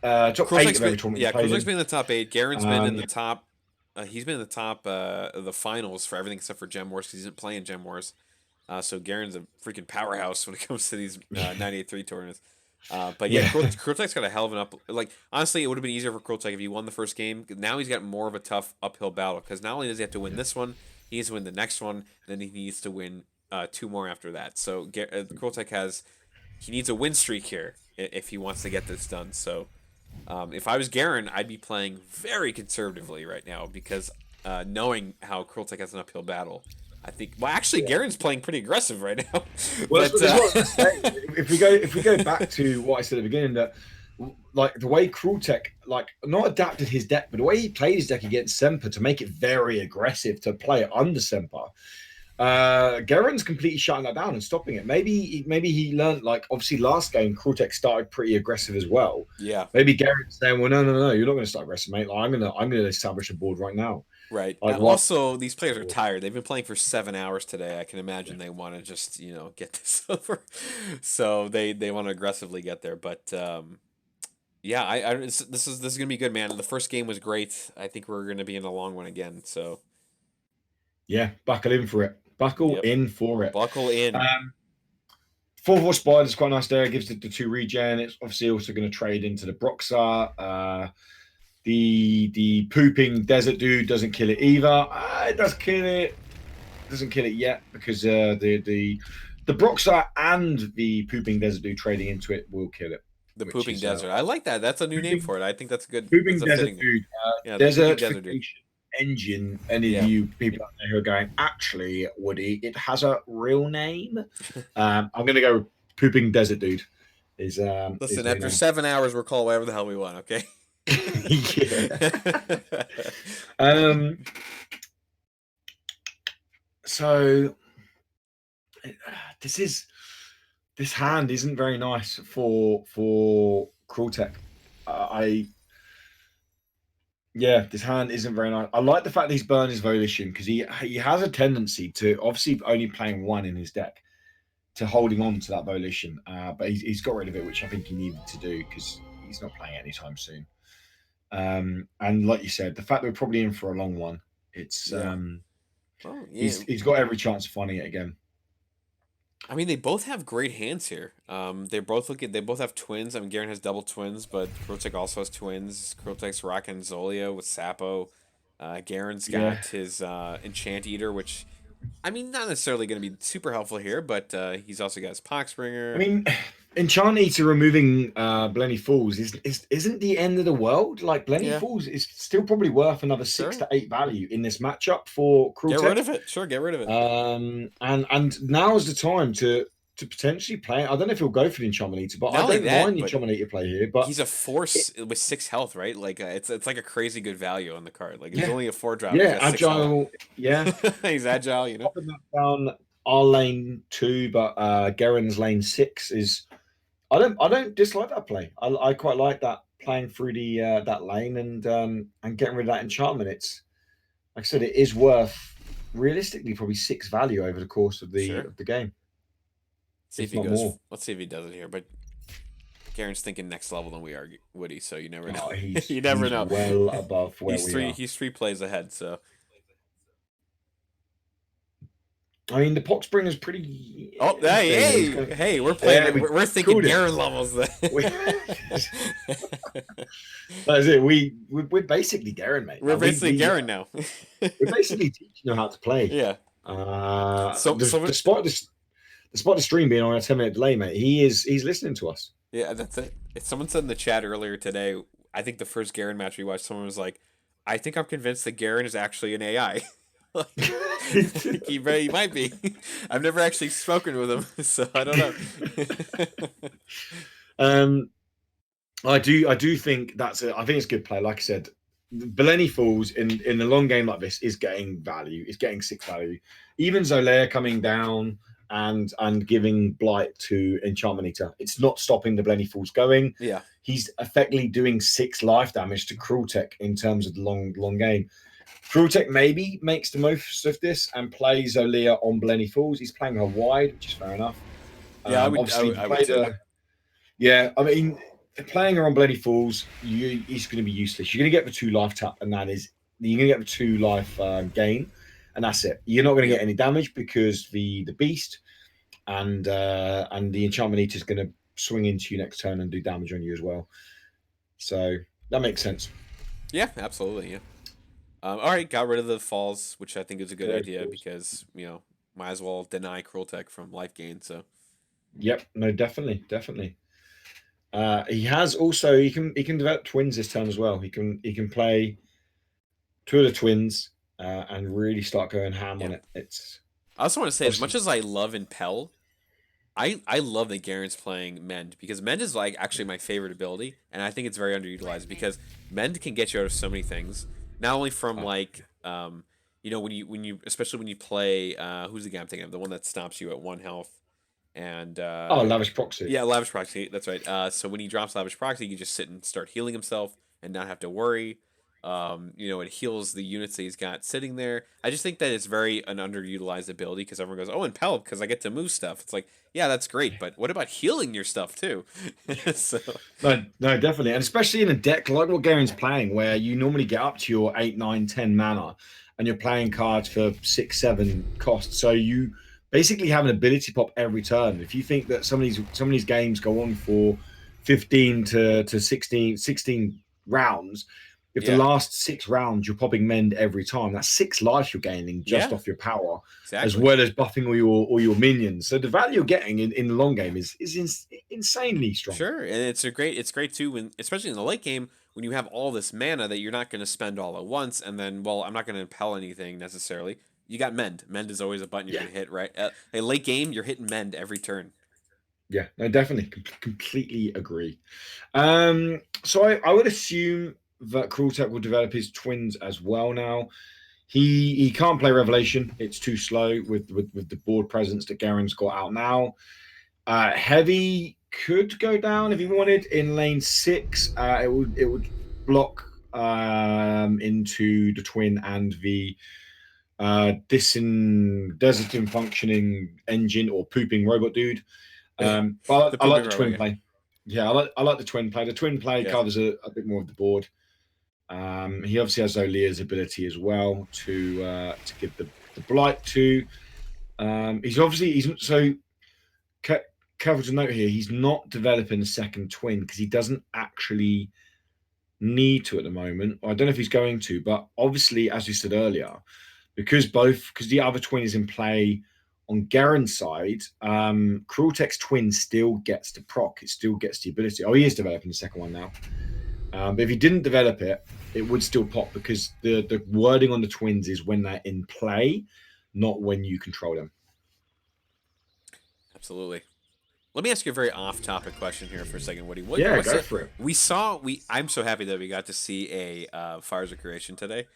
eight of every tournament he's played Krultek's in. been in the top 8. Gerren's been in Um, the top. He's been in the top of the finals for everything except for Gem Wars because he isn't playing Gem Wars. So Gerren's a freaking powerhouse when it comes to these 98-3 tournaments. But yeah, yeah, Krultek's got a hell of an up. Like honestly, it would have been easier for Krultek if he won the first game. Now he's got more of a tough uphill battle because not only does he have to win this one, he needs to win the next one, and then he needs to win 2 more after that. So Krultek he needs a win streak here if he wants to get this done. So if I was Gerren, I'd be playing very conservatively right now because knowing how Krultek has an uphill battle, I think. Well, actually, yeah. Gerren's playing pretty aggressive right now. Well, But that's what I was gonna say. If we go back to what I said at the beginning, that like the way Krultek like not adapted his deck, but the way he played his deck against Semper to make it very aggressive to play it under Semper. Gerren's completely shutting that down and stopping it. Maybe he learned, like, obviously last game Krultek started pretty aggressive as well. yeah, Maybe Gerren's saying, well, no, you're not going to start aggressive, mate. Like, I'm gonna establish a board right now. right. Like what? Also, these players are tired. They've been playing for 7 hours today. I can imagine they want to just get this over, so they want to aggressively get there. But yeah, this is gonna be good, man. The first game was great. I think we're gonna be in a long one again. So Yeah, buckle in for it. Buckle yep, in for it. buckle in. Um, 4/4 Spider is quite nice there. It gives the 2 regen. It's obviously also going to trade into the Broxar. The pooping desert dude doesn't kill it either. It does kill it. Doesn't kill it yet because the Broxar and the pooping desert dude trading into it will kill it. The Which pooping is desert. I like that. That's a new name pooping, for it. I think that's good. pooping That's a desert fitting. dude. Yeah, the pooping desert dude. Desertification engine. Any of Yeah. you people out there who are going, actually, Woody, it has a real name. I'm going to go pooping desert dude. Is Listen, the after name. 7 hours, we're called whatever the hell we want. Okay. Yeah. Um. So this hand isn't very nice for Krultek. This hand isn't very nice. I like the fact that he's burned his Volition because he has a tendency to obviously only playing one in his deck to holding on to that Volition, but he's got rid of it, which I think he needed to do because he's not playing anytime soon. And like you said, the fact that we're probably in for a long one, it's Yeah. Well, yeah. he's got every chance of finding it again. I mean, they both have great hands here. They both have twins. I mean, Gerren has double twins, but Krultek also has twins. Krultek's rocking Zolia with Sapo. Gerren's Yeah. got his Enchant Eater, which, I mean, not necessarily going to be super helpful here, but he's also got his Poxbringer. I mean, Enchant Eater removing Blenny Falls isn't the end of the world. Like Blenny Yeah. Falls is still probably worth another 6 to 8 value in this matchup for Get Krultek. rid of it. Sure, get rid of it. And now is the time to potentially play. I don't know if he'll go for the Enchantment Eater, but Not I only don't that, mind the but Enchantment Eater play here. But he's a force with 6 health, right? Like it's like a crazy good value on the card. Like it's yeah, only a 4 drop. yeah, He's got 6 health. agile, yeah. He's agile, you know. Popping that down our lane 2, but Gerren's lane 6 is. I don't dislike that play. I quite like that playing through the that lane and getting rid of that enchantment. It's like I said, it is worth realistically probably 6 value over the course of the game. See if he goes. More. Let's see if he does it here. But Gerren's thinking next level than we are, Woody. So you never know. You never know. Well above where we are. He's 3 plays ahead. So. I mean, the Poxbringer is pretty. Oh, hey! We're playing. We're thinking Gerren levels. That's it. We're basically Gerren, mate. We're basically Gerren now. We're basically teaching him how to play. Yeah. Despite the stream being on a 10-minute delay, mate, he's listening to us. Yeah, that's it. If someone said in the chat earlier today, I think the first Gerren match we watched, someone was like, "I think I'm convinced that Gerren is actually an AI." Like, he might be. I've never actually spoken with him, so I don't know. um, I do think I think it's good play. Like I said, Belleni Falls in a long game like this is getting value. It's getting 6 value. Even Zolaire coming down and giving blight to Enchantment Eater, it's not stopping the Belleni Falls going. Yeah. He's effectively doing 6 life damage to Krultech in terms of the long game. Krultech maybe makes the most of this and plays Zolaire on Belleni Falls. He's playing her wide, which is fair enough. Yeah, Obviously, if you I would played too. her. Yeah, I mean, playing her on Bloody Falls, he's going to be useless. You're going to get the 2 life tap, and that is you're going to get the 2 life gain, and that's it. You're not going to Yep. get any damage because the beast and the enchantment eater is going to swing into you next turn and do damage on you as well. So that makes sense. Yeah, absolutely. Yeah. All right, got rid of the falls, which I think is a good Bloody idea Falls. because might as well deny Cruel Tech from life gain. So Yep. No, definitely, definitely. He has also he can develop twins this turn as well. He can play 2 of the twins and really start going ham yeah. on it. It's I also want to say, as much obviously as I love Impel, I love that Gerren's playing Mend because Mend is like actually my favorite ability, and I think it's very underutilized because Mend can get you out of so many things. Not only from uh, like when you especially when you play who's the guy I'm thinking of, the one that stops you at 1 health, and lavish proxy. yeah, Lavish Proxy, that's right. So when he drops Lavish Proxy, he can just sit and start healing himself and not have to worry. It heals the units that he's got sitting there. I just think that it's very an underutilized ability because everyone goes, "Oh, Impel, because I get to move stuff." It's like, yeah, that's great, but what about healing your stuff too? So No, no, definitely, and especially in a deck like what Garen's playing, where you normally get up to your 8, 9, 10 mana, and you're playing cards for 6, 7 costs. So you basically have an ability pop every turn. If you think that some of these games go on for 15 to 16 rounds, if the yeah, last 6 rounds you're popping mend every time, that's 6 life you're gaining just yeah, off your power, as exactly. well as buffing all your minions. So the value you're getting in the long game is insanely strong. Sure, and it's great too when especially in the late game when you have all this mana that you're not going to spend all at once, and then well, I'm not going to impel anything necessarily. You got mend. Mend is always a button you're Yeah. going to hit, right? A late game, you're hitting mend every turn. Yeah, no, definitely, completely agree. So I would assume that Krultech will develop his twins as well now. He can't play Revelation; it's too slow with the board presence that Garen's got out now. Heavy could go down if he wanted in lane 6. It would block into the twin and the deserting functioning engine or pooping robot dude. Yeah, But the I like pooping the robot twin guy. play. Yeah, I like the twin play. The twin play Yeah, covers a bit more of the board. He obviously has Zolia's ability as well to give the blight to. He's so careful to note here. He's not developing a second twin because he doesn't actually need to at the moment. I don't know if he's going to, but obviously, as we said earlier, because the other twin is in play on Gerren's side, Krultek's twin still gets the proc. It still gets the ability. Oh, he is developing the second one now. But if he didn't develop it, it would still pop because the wording on the twins is when they're in play, not when you control them. absolutely. Let me ask you a very off-topic question here for a second, Woody. What Yeah, what's go it? for it. I'm so happy that we got to see a Fires of Creation today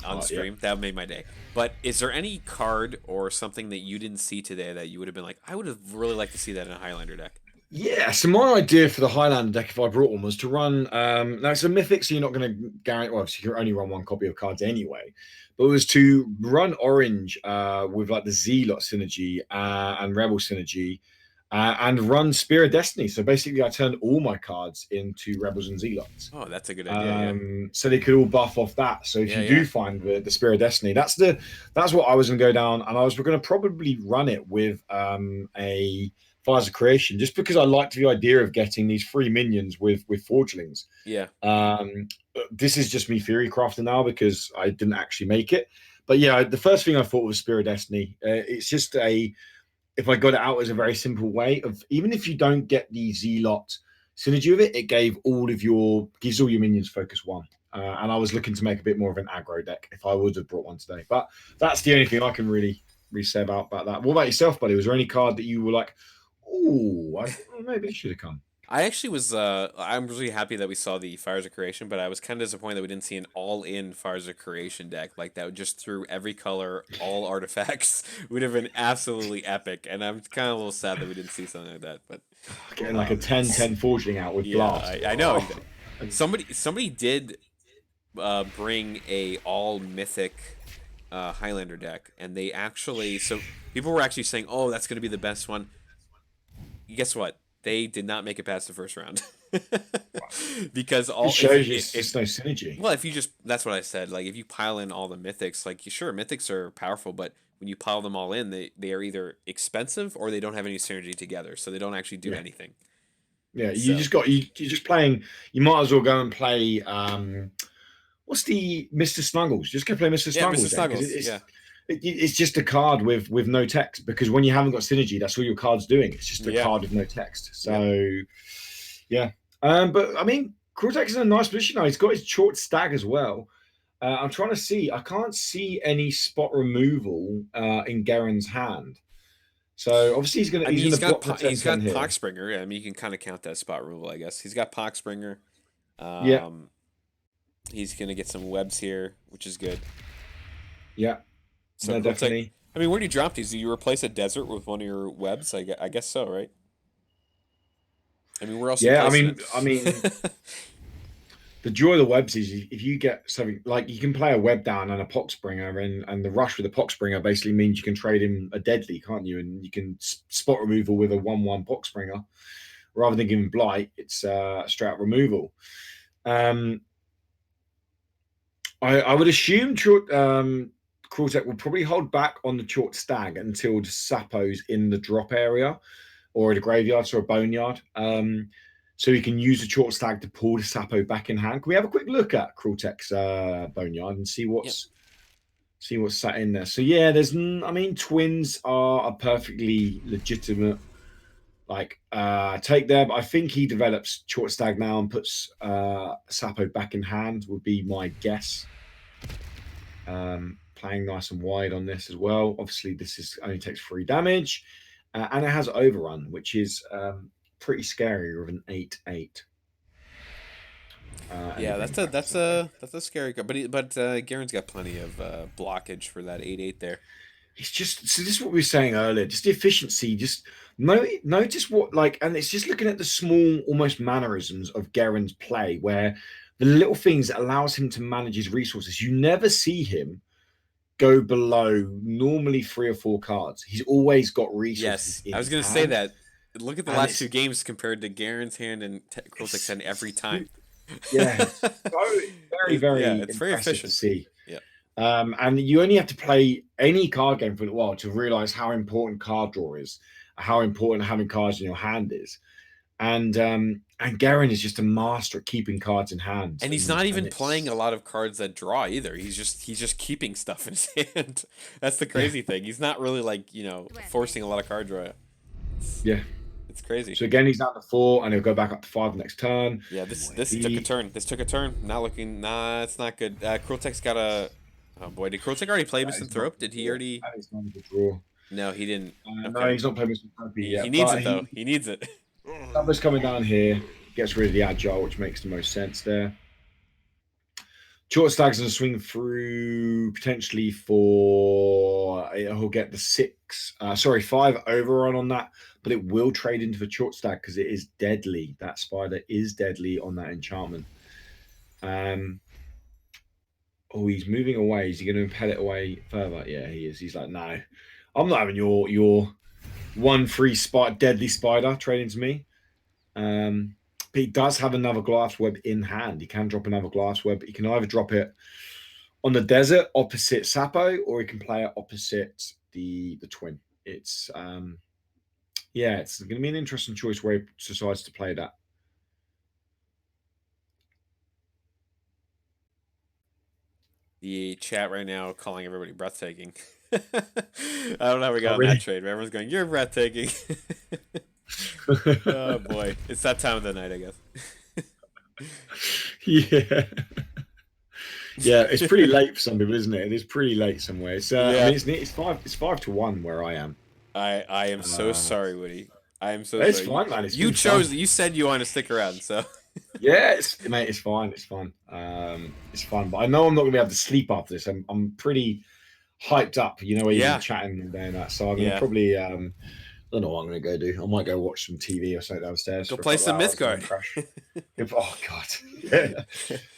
on Yeah. stream. That made my day. But is there any card or something that you didn't see today that you would have been like, I would have really liked to see that in a Highlander deck? Yeah, so my idea for the Highlander deck, if I brought one, was to run. Now it's a mythic, so you're not going to guarantee. Well, obviously, you can only run one copy of cards anyway. But it was to run orange with like the Zealot synergy and Rebel synergy, and run Spear of Destiny. So basically, I turned all my cards into Rebels and Zealots. Oh, that's a good idea. Yeah, So they could all buff off that. So if yeah, you yeah. do find the Spirit of Destiny, that's what I was going to go down, and I was going to probably run it with a Fires of Creation, just because I liked the idea of getting these free minions with Forgelings. Yeah. Um, this is just me theory crafting now because I didn't actually make it. But yeah, the first thing I thought was Spirit of Destiny. It's just if I got it out as a very simple way of even if you don't get the Zealot synergy of it, it gives all your minions focus 1. and I was looking to make a bit more of an aggro deck if I would have brought one today. But that's the only thing I can really say about that. What about yourself, buddy? Was there any card that you were like, oh, maybe it should have come? I actually was. I'm really happy that we saw the Fires of Creation, but I was kind of disappointed that we didn't see an all-in Fires of Creation deck like that. Just threw every color, all artifacts. Would have been absolutely epic, and I'm kind of a little sad that we didn't see something like that. But Getting like a 10-10 forging out with yeah, blast. I know. Oh. Somebody did bring a all mythic Highlander deck, and they actually people were actually saying, "Oh, that's going to be the best one." Guess what? They did not make it past the first round because It shows you it's no synergy. well, if you just that's what I said. Like if you pile in all the mythics, like sure, mythics are powerful, but when you pile them all in, they are either expensive or they don't have any synergy together, so they don't actually do anything. Yeah, So you're just playing. You might as well go and play. What's the Mr. Snuggles? Just go play Mr. yeah, Mr. Snuggles then, 'cause Snuggles. Yeah, it's just a card with no text, because when you haven't got synergy, that's all your card's doing. It's just a card with no text. So yeah. But I mean, Cortex is in a nice position now. He's got his short stag as well. I'm trying to see. I can't see any spot removal in Gerren's hand. So obviously he's gonna. I mean, He's gonna he's got here. Poxbringer. I mean, you can kind of count that spot removal, I guess. He's got Poxbringer. Yeah. He's gonna get some webs here, which is good. Yeah. So no, definitely. I mean, where do you drop these? Do you replace a desert with one of your webs? I guess so, right? I mean, where else? Yeah, I mean, the joy of the webs is if you get something like you can play a web down and a Poxbringer, and the rush with the Poxbringer basically means you can trade him a deadly, can't you? And you can spot removal with a 1/1 Poxbringer rather than giving blight. It's straight up removal. I would assume Cortec will probably hold back on the short stag until the Sapo's in the drop area or at a graveyard or a boneyard. So you can use the short stag to pull the Sapo back in hand. Can we have a quick look at Cortec's boneyard and see what's sat in there? So yeah, twins are a perfectly legitimate take there, but I think he develops short stag now and puts Sapo back in hand would be my guess. Playing nice and wide on this as well. Obviously, this only takes 3 damage, and it has overrun, which is pretty scary with an 8/8. Yeah, that's a scary card, but Gerren's got plenty of blockage for that 8/8 there. It's just this is what we were saying earlier. Just the efficiency. Just notice what and it's just looking at the small, almost mannerisms of Gerren's play, where the little things that allows him to manage his resources. You never see him go below normally 3 or 4 cards. He's always got resources. Yes, I was going to say that. Look at the last 2 games compared to Gerren's hand and Cortex's hand every time. Yeah, it's very, very, it's very efficient to see. Yeah. And you only have to play any card game for a while to realize how important card draw is, how important having cards in your hand is. And Gerren is just a master at keeping cards in hand. And he's not even playing a lot of cards that draw either. He's just keeping stuff in his hand. That's the crazy thing. He's not really forcing a lot of card draw. It's crazy. So again, he's down to 4, and he'll go back up to 5 next turn. Yeah, this took a turn. This took a turn. It's not good. Krultek's got a. Oh boy, did Krultek already play Misanthrope? Did he already? That is not a draw. No, he didn't. Okay. No, he's not playing Misanthrope yet. He needs it though. He needs it. Numbers coming down here, gets rid of the agile, which makes the most sense there. Short stag's going to swing through potentially for he'll get the 5 overrun on that, but it will trade into the short stag because it is deadly. That spider is deadly on that enchantment. Oh, he's moving away. Is he going to impel it away further? Yeah, he is. He's like, no, I'm not having your 1/3 deadly spider trading to me. But he does have another glass web in hand. He can drop another glass web. He can either drop it on the desert opposite Sapo, or he can play it opposite the twin. It's it's going to be an interesting choice where he decides to play that. The chat right now calling everybody breathtaking. I don't know how we got on that trade. Everyone's going, "You're breathtaking." Oh boy, it's that time of the night, I guess. Yeah. Yeah, it's pretty late for some people, isn't it? It is pretty late somewhere. It's I Yeah. mean, it's 5-1 where I am. I am so Uh, sorry, Woody. I am so it's sorry. fine, man. It's You been fun. chose. You said you want to stick around, so. Yeah, mate, it's fine. It's fun. It's fun. But I know I'm not gonna be able to sleep after this. I'm pretty hyped up. You know, where you've been Yeah. chatting all day and that. So I'm gonna Yeah. probably I don't know what I'm gonna go do. I might go watch some TV or something downstairs Go for a play couple of some hours and then Mythgard. crash. Oh God, yeah,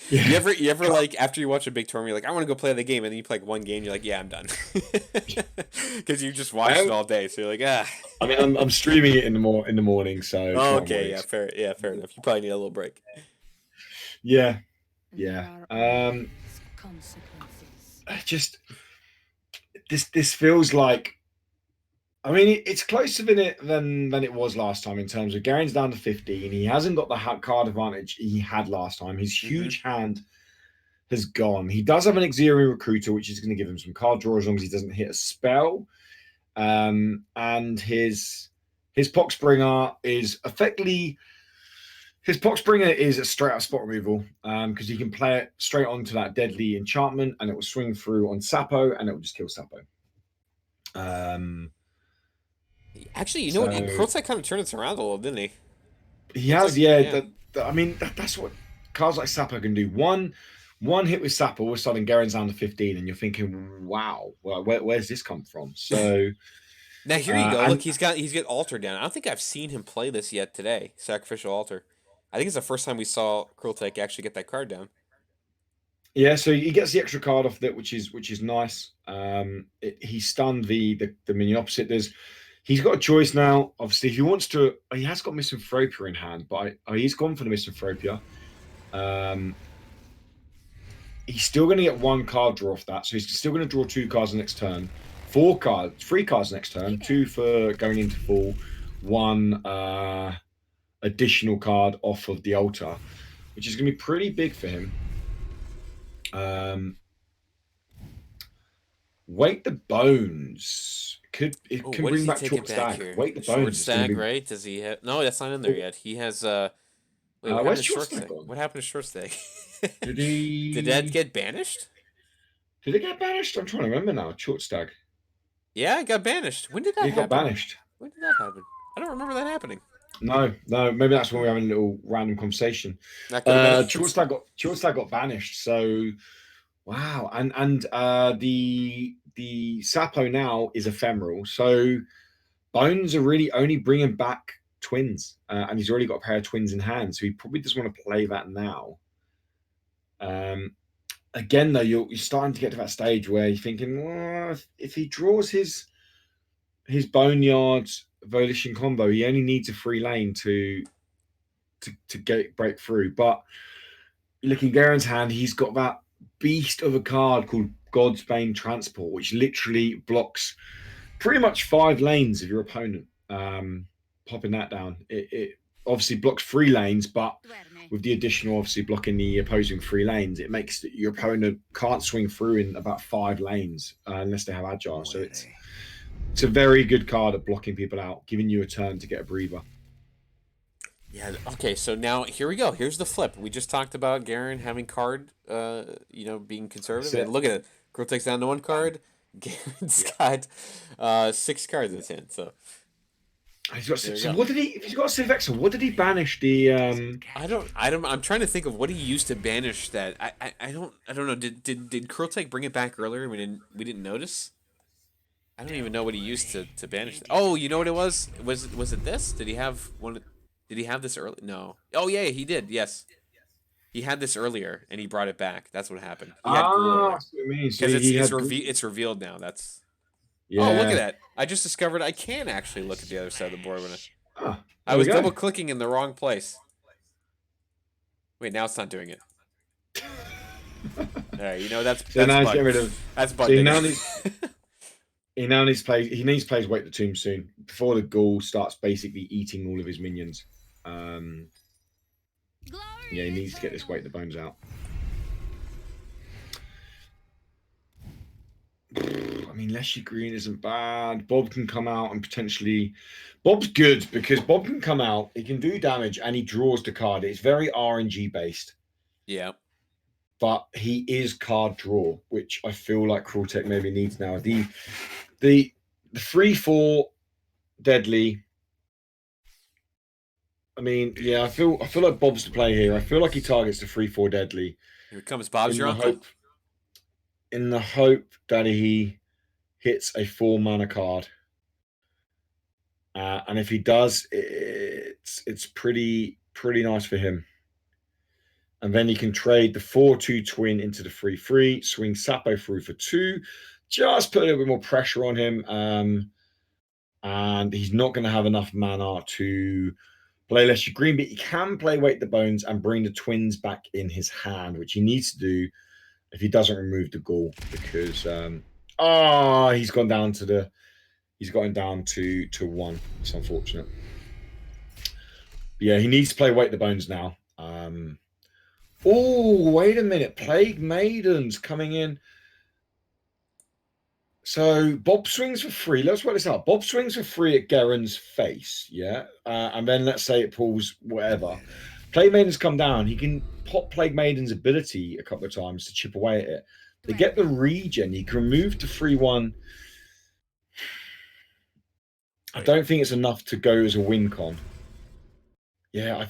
You yeah. ever you ever like after you watch a big tournament, you're like, I want to go play the game, and then you play like one game, you're like, yeah, I'm done, because you just I watched it am. all day. So you're like, ah. I mean, I'm streaming it in the morning, so Oh, tomorrow okay, morning. yeah, So, fair, yeah, fair enough. You probably need a little break. yeah, There yeah. are always consequences. Just this feels like. I mean, it's closer than it was last time in terms of Gerren's down to 15. He hasn't got the card advantage he had last time. His Hmm. huge hand has gone. He does have an Xerian Recruiter, which is going to give him some card draw as long as he doesn't hit a spell. And his Poxbringer is effectively his Poxbringer is a straight up spot removal because he can play it straight onto that deadly enchantment and it will swing through on Sapo and it will just kill Sapo. Um, Actually, you know what? so Kurltec kind of turned it around a little, didn't he? he Kurltec, has, yeah. yeah. I mean, that's what cards like Sapo can do. One hit with Sapo, all of a sudden Gerren's down to 15, and you're thinking, wow, well, where's this come from? So, Now here you go. Look, and he's got altar down. I don't think I've seen him play this yet today. Sacrificial altar. I think it's the first time we saw Kurltec actually get that card down. yeah, so he gets the extra card off that, which is nice. He stunned the minion opposite. He's got a choice now. Obviously, if he wants to, he has got Misanthropia in hand, but he's gone for the Misanthropia. Um, he's still going to get one card draw off that, so he's still going to draw 2 cards the next turn. 3 cards next turn. 2 for going into full. 1 additional card off of the altar, which is going to be pretty big for him. Wait the Bones can What is bring he back taking Short back Stag. here? Wait the Short Bones is going to stag, be. right? Does he have? No, that's not in there Oh, yet. He has. Wait, what happened where's to Short short Stag stag? gone? What happened to short stag? Did Did that he? get banished? Did it get banished? I'm trying to remember now. Short Stag. Yeah, it got banished. When did that He got happen? banished. When did that happen? I don't remember that happening. No, no. Maybe that's when we were having a little random conversation. That could have been it. Short Stag got banished. So wow, and the Sapo now is ephemeral. So Bones are really only bringing back twins, and he's already got a pair of twins in hand, so he probably doesn't want to play that now. Again, though, you're starting to get to that stage where you're thinking, well, if he draws his Boneyard Volition combo, he only needs a free lane to get break through. But looking Gerren's hand, he's got that beast of a card called God's Bane Transport, which literally blocks pretty much 5 lanes of your opponent. Popping that down, it obviously blocks 3 lanes, but with the additional obviously blocking the opposing 3 lanes, it makes your opponent can't swing through in about 5 lanes unless they have agile. So it's a very good card at blocking people out, giving you a turn to get a breather. Yeah. Okay. So now here we go. Here's the flip. We just talked about Gerren having card, being That's conservative, and it. look at it. Girl takes down to 1 card. Gerren's Yeah. got 6 cards in his hand. So He's got, there you so go. what did he? If he's got Civ Exile, what did he banish the? I don't. I'm trying to think of what he used to banish that. I don't know. Did Kurltec bring it back earlier? And we didn't notice. I don't even know what he used to banish that. Oh, you know what it was? Was it this? Did he have one? Did he have this early? No. Oh yeah, he did. Yes, he had this earlier, and he brought it back. That's what happened. He had Ghoul earlier That's what I mean. So because it's he it's had, it's revealed now. That's. Oh, look at yeah. that! I just discovered I can actually look at the other side of the board when Ah, I there we was go. double clicking in the wrong place. Wait, now it's not doing it. All right, that's So that's now he's bug. getting rid of. That's So bug digging. he now needs to play. He needs to play his Wake the Tomb soon before the ghoul starts basically eating all of his minions. Um, yeah, he needs to get this Wake the Bones out. I mean, Leshy Green isn't bad. Bob can come out and potentially. Bob's good because Bob can come out, he can do damage, and he draws the card. It's very RNG based. Yeah. but he is card draw, which I feel like Crueltech maybe needs now. The 3/4 deadly. I mean, yeah, I feel like Bob's the play here. I feel like he targets the 3/4 deadly. Here comes Bob's your uncle. In the hope that he hits a 4-mana card. And if he does, it's pretty nice for him. And then he can trade the 4/2 twin into the 3/3, swing Sapo through for 2, just put a little bit more pressure on him. And he's not going to have enough mana to play Lesser Green, but he can play Wake the Bones and bring the twins back in his hand, which he needs to do if he doesn't remove the Ghoul, because he's gone down to he's gotten down to 1. It's unfortunate. But yeah, he needs to play Wake the Bones now. Oh, wait a minute. Plague Maidens coming in. So Bob swings for 3. Let's work this out. Bob swings for 3 at Gerren's face, yeah? And then let's say it pulls whatever. Plague Maidens come down. He can pop Plague Maiden's ability a couple of times to chip away at it. They get the regen. He can remove to 3/1. I don't think it's enough to go as a win con. Yeah, I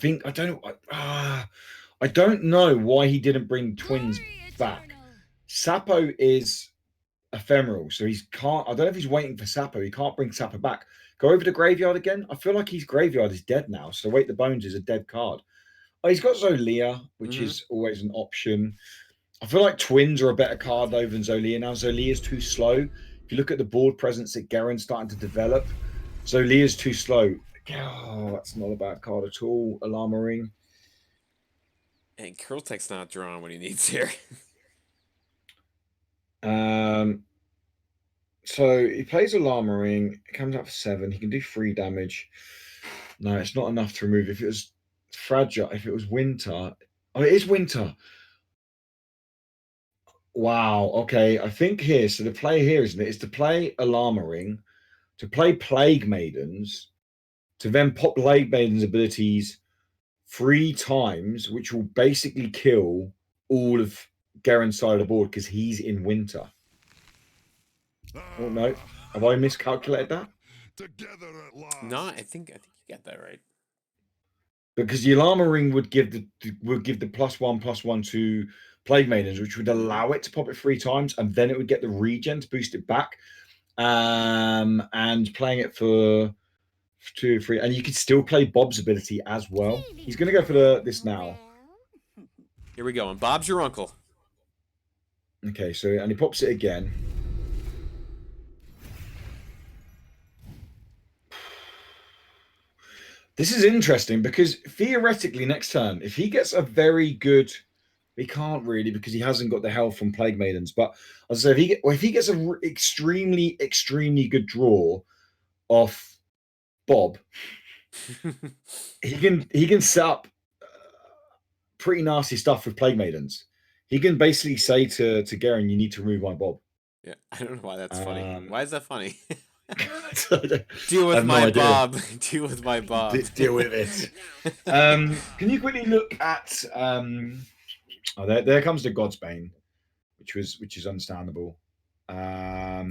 don't know why he didn't bring twins back. Sapo is ephemeral, so he's can't. I don't know if he's waiting for Sapo. He can't bring Sapo back. Go over to graveyard again. I feel like his graveyard is dead now. So Wake the Bones is a dead card. Oh, he's got Zolia, which is always an option. I feel like twins are a better card though than Zolia now. Zolia is too slow. If you look at the board presence that Gerren's starting to develop, Zolia is too slow. Oh, that's not a bad card at all. Alarma Ring. And Crueltech's not drawing what he needs here. So he plays Alarma Ring. It comes out for 7. He can do 3 damage. No, it's not enough to remove. If it was fragile, if it was winter. Oh, it is winter. Wow. Okay. I think here, so the play here, isn't it, is to play Alarma Ring, to play Plague Maidens, to then pop Plague Maidens' abilities 3 times, which will basically kill all of Gerren's side of the board because he's in winter. Oh no, have I miscalculated that? No, I think you got that right. Because the Alarma Ring would give the +1/+1 to Plague Maidens, which would allow it to pop it 3 times, and then it would get the regen to boost it back. And playing it for 2 or 3, and you could still play Bob's ability as well. He's going to go for this now. Here we go, and Bob's your uncle. Okay, so and he pops it again. This is interesting because theoretically next turn, if he gets a very good, he can't really because he hasn't got the health from Plague Maidens. But as I say, if he gets an extremely good draw off Bob, he can set up pretty nasty stuff with Plague Maidens. He can basically say to Gerren, "You need to remove my Bob." Yeah, I don't know why that's funny. Why is that funny? Deal with my Bob. Deal with my Bob. Deal with it. Can you quickly look at? Oh, there comes the Godsbane, which is understandable. Oh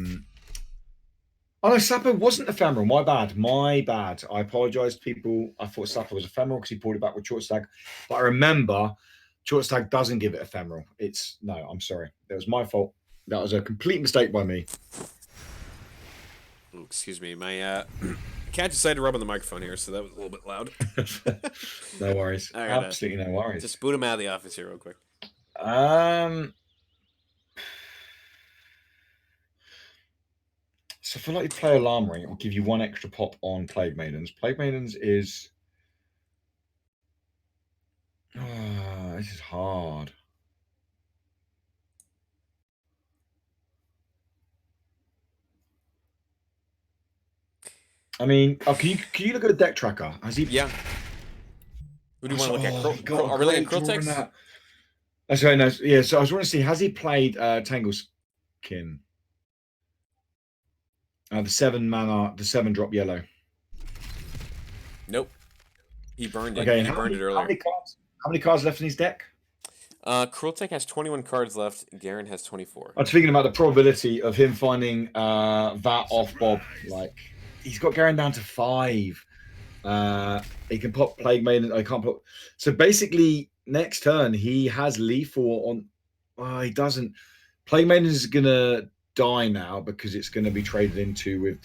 no, Sapo wasn't ephemeral. My bad. I apologise to people. I thought Sapo was ephemeral because he pulled it back with Short Stag. But I remember Short Stag doesn't give it ephemeral. No, I'm sorry. That was my fault. That was a complete mistake by me. Oh, excuse me. My cat decided to rub on the microphone here, so that was a little bit loud. No worries. Absolutely no worries. Just boot him out of the office here real quick. So I feel like you play Alarm Ring, it will give you 1 extra pop on Plague Maidens. Plague Maidens is... this is hard. I mean, can you look at a deck tracker? Has he? Yeah. Who do you want to look at? Are we looking at Crueltech? That's very nice. Yeah, so I was want to see, has he played Tangleskin? The 7 mana, the 7-drop yellow. Nope. He burned it. Okay, he burned it earlier. How many cards left in his deck? Krultek has 21 cards left. Gerren has 24. I'm thinking about the probability of him finding that off Bob. Like, he's got Gerren down to 5. He can pop Plague Maiden. I can't put. So basically, next turn he has lethal on. Oh, he doesn't. Plague Maiden is gonna die now because it's going to be traded into with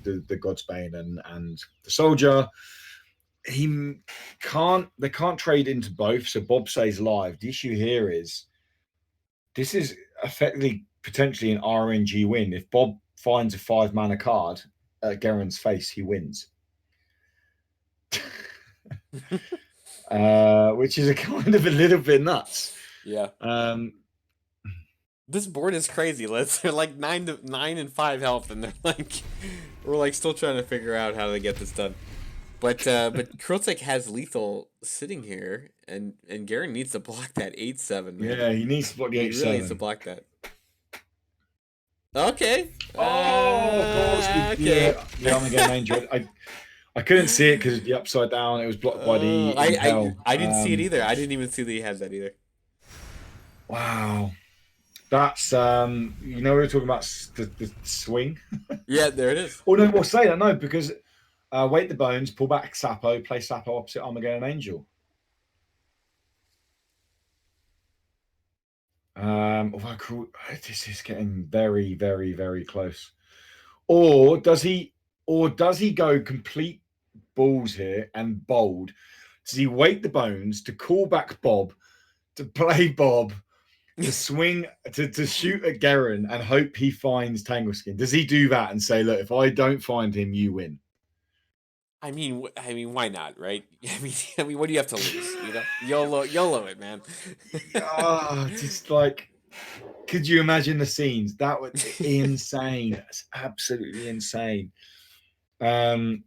the Godsbane and the Soldier. He can't. They can't trade into both. So Bob stays live. The issue here is this is effectively potentially an RNG win. If Bob finds a 5-mana card at Gerren's face, he wins. Which is a kind of a little bit nuts. Yeah. This board is crazy. They're like 9 and 5 health, and they're like, we're like still trying to figure out how to get this done. But Krultek has lethal sitting here, and Gerren needs to block that 8/7. Yeah, he needs to block the 8/7. He really needs to block that. Okay. Okay. Yeah, I'm again Angel. I couldn't see it because the upside down. It was blocked by the. I didn't see it either. I didn't even see that he has that either. Wow, that's we were talking about the swing. Yeah, there it is. Oh no, we'll say that no because wait the bones, pull back Sapo, play Sapo opposite Armageddon Angel. This is getting very, very, very close. Or does he go complete balls here and bold? Does he wait the bones to call back Bob, to play Bob, to swing, to shoot at Gerren and hope he finds Tangleskin? Does he do that and say, look, if I don't find him, you win? I mean, why not, right? I mean, what do you have to lose? YOLO it, man. Just like, could you imagine the scenes? That was insane. That's absolutely insane. I mean,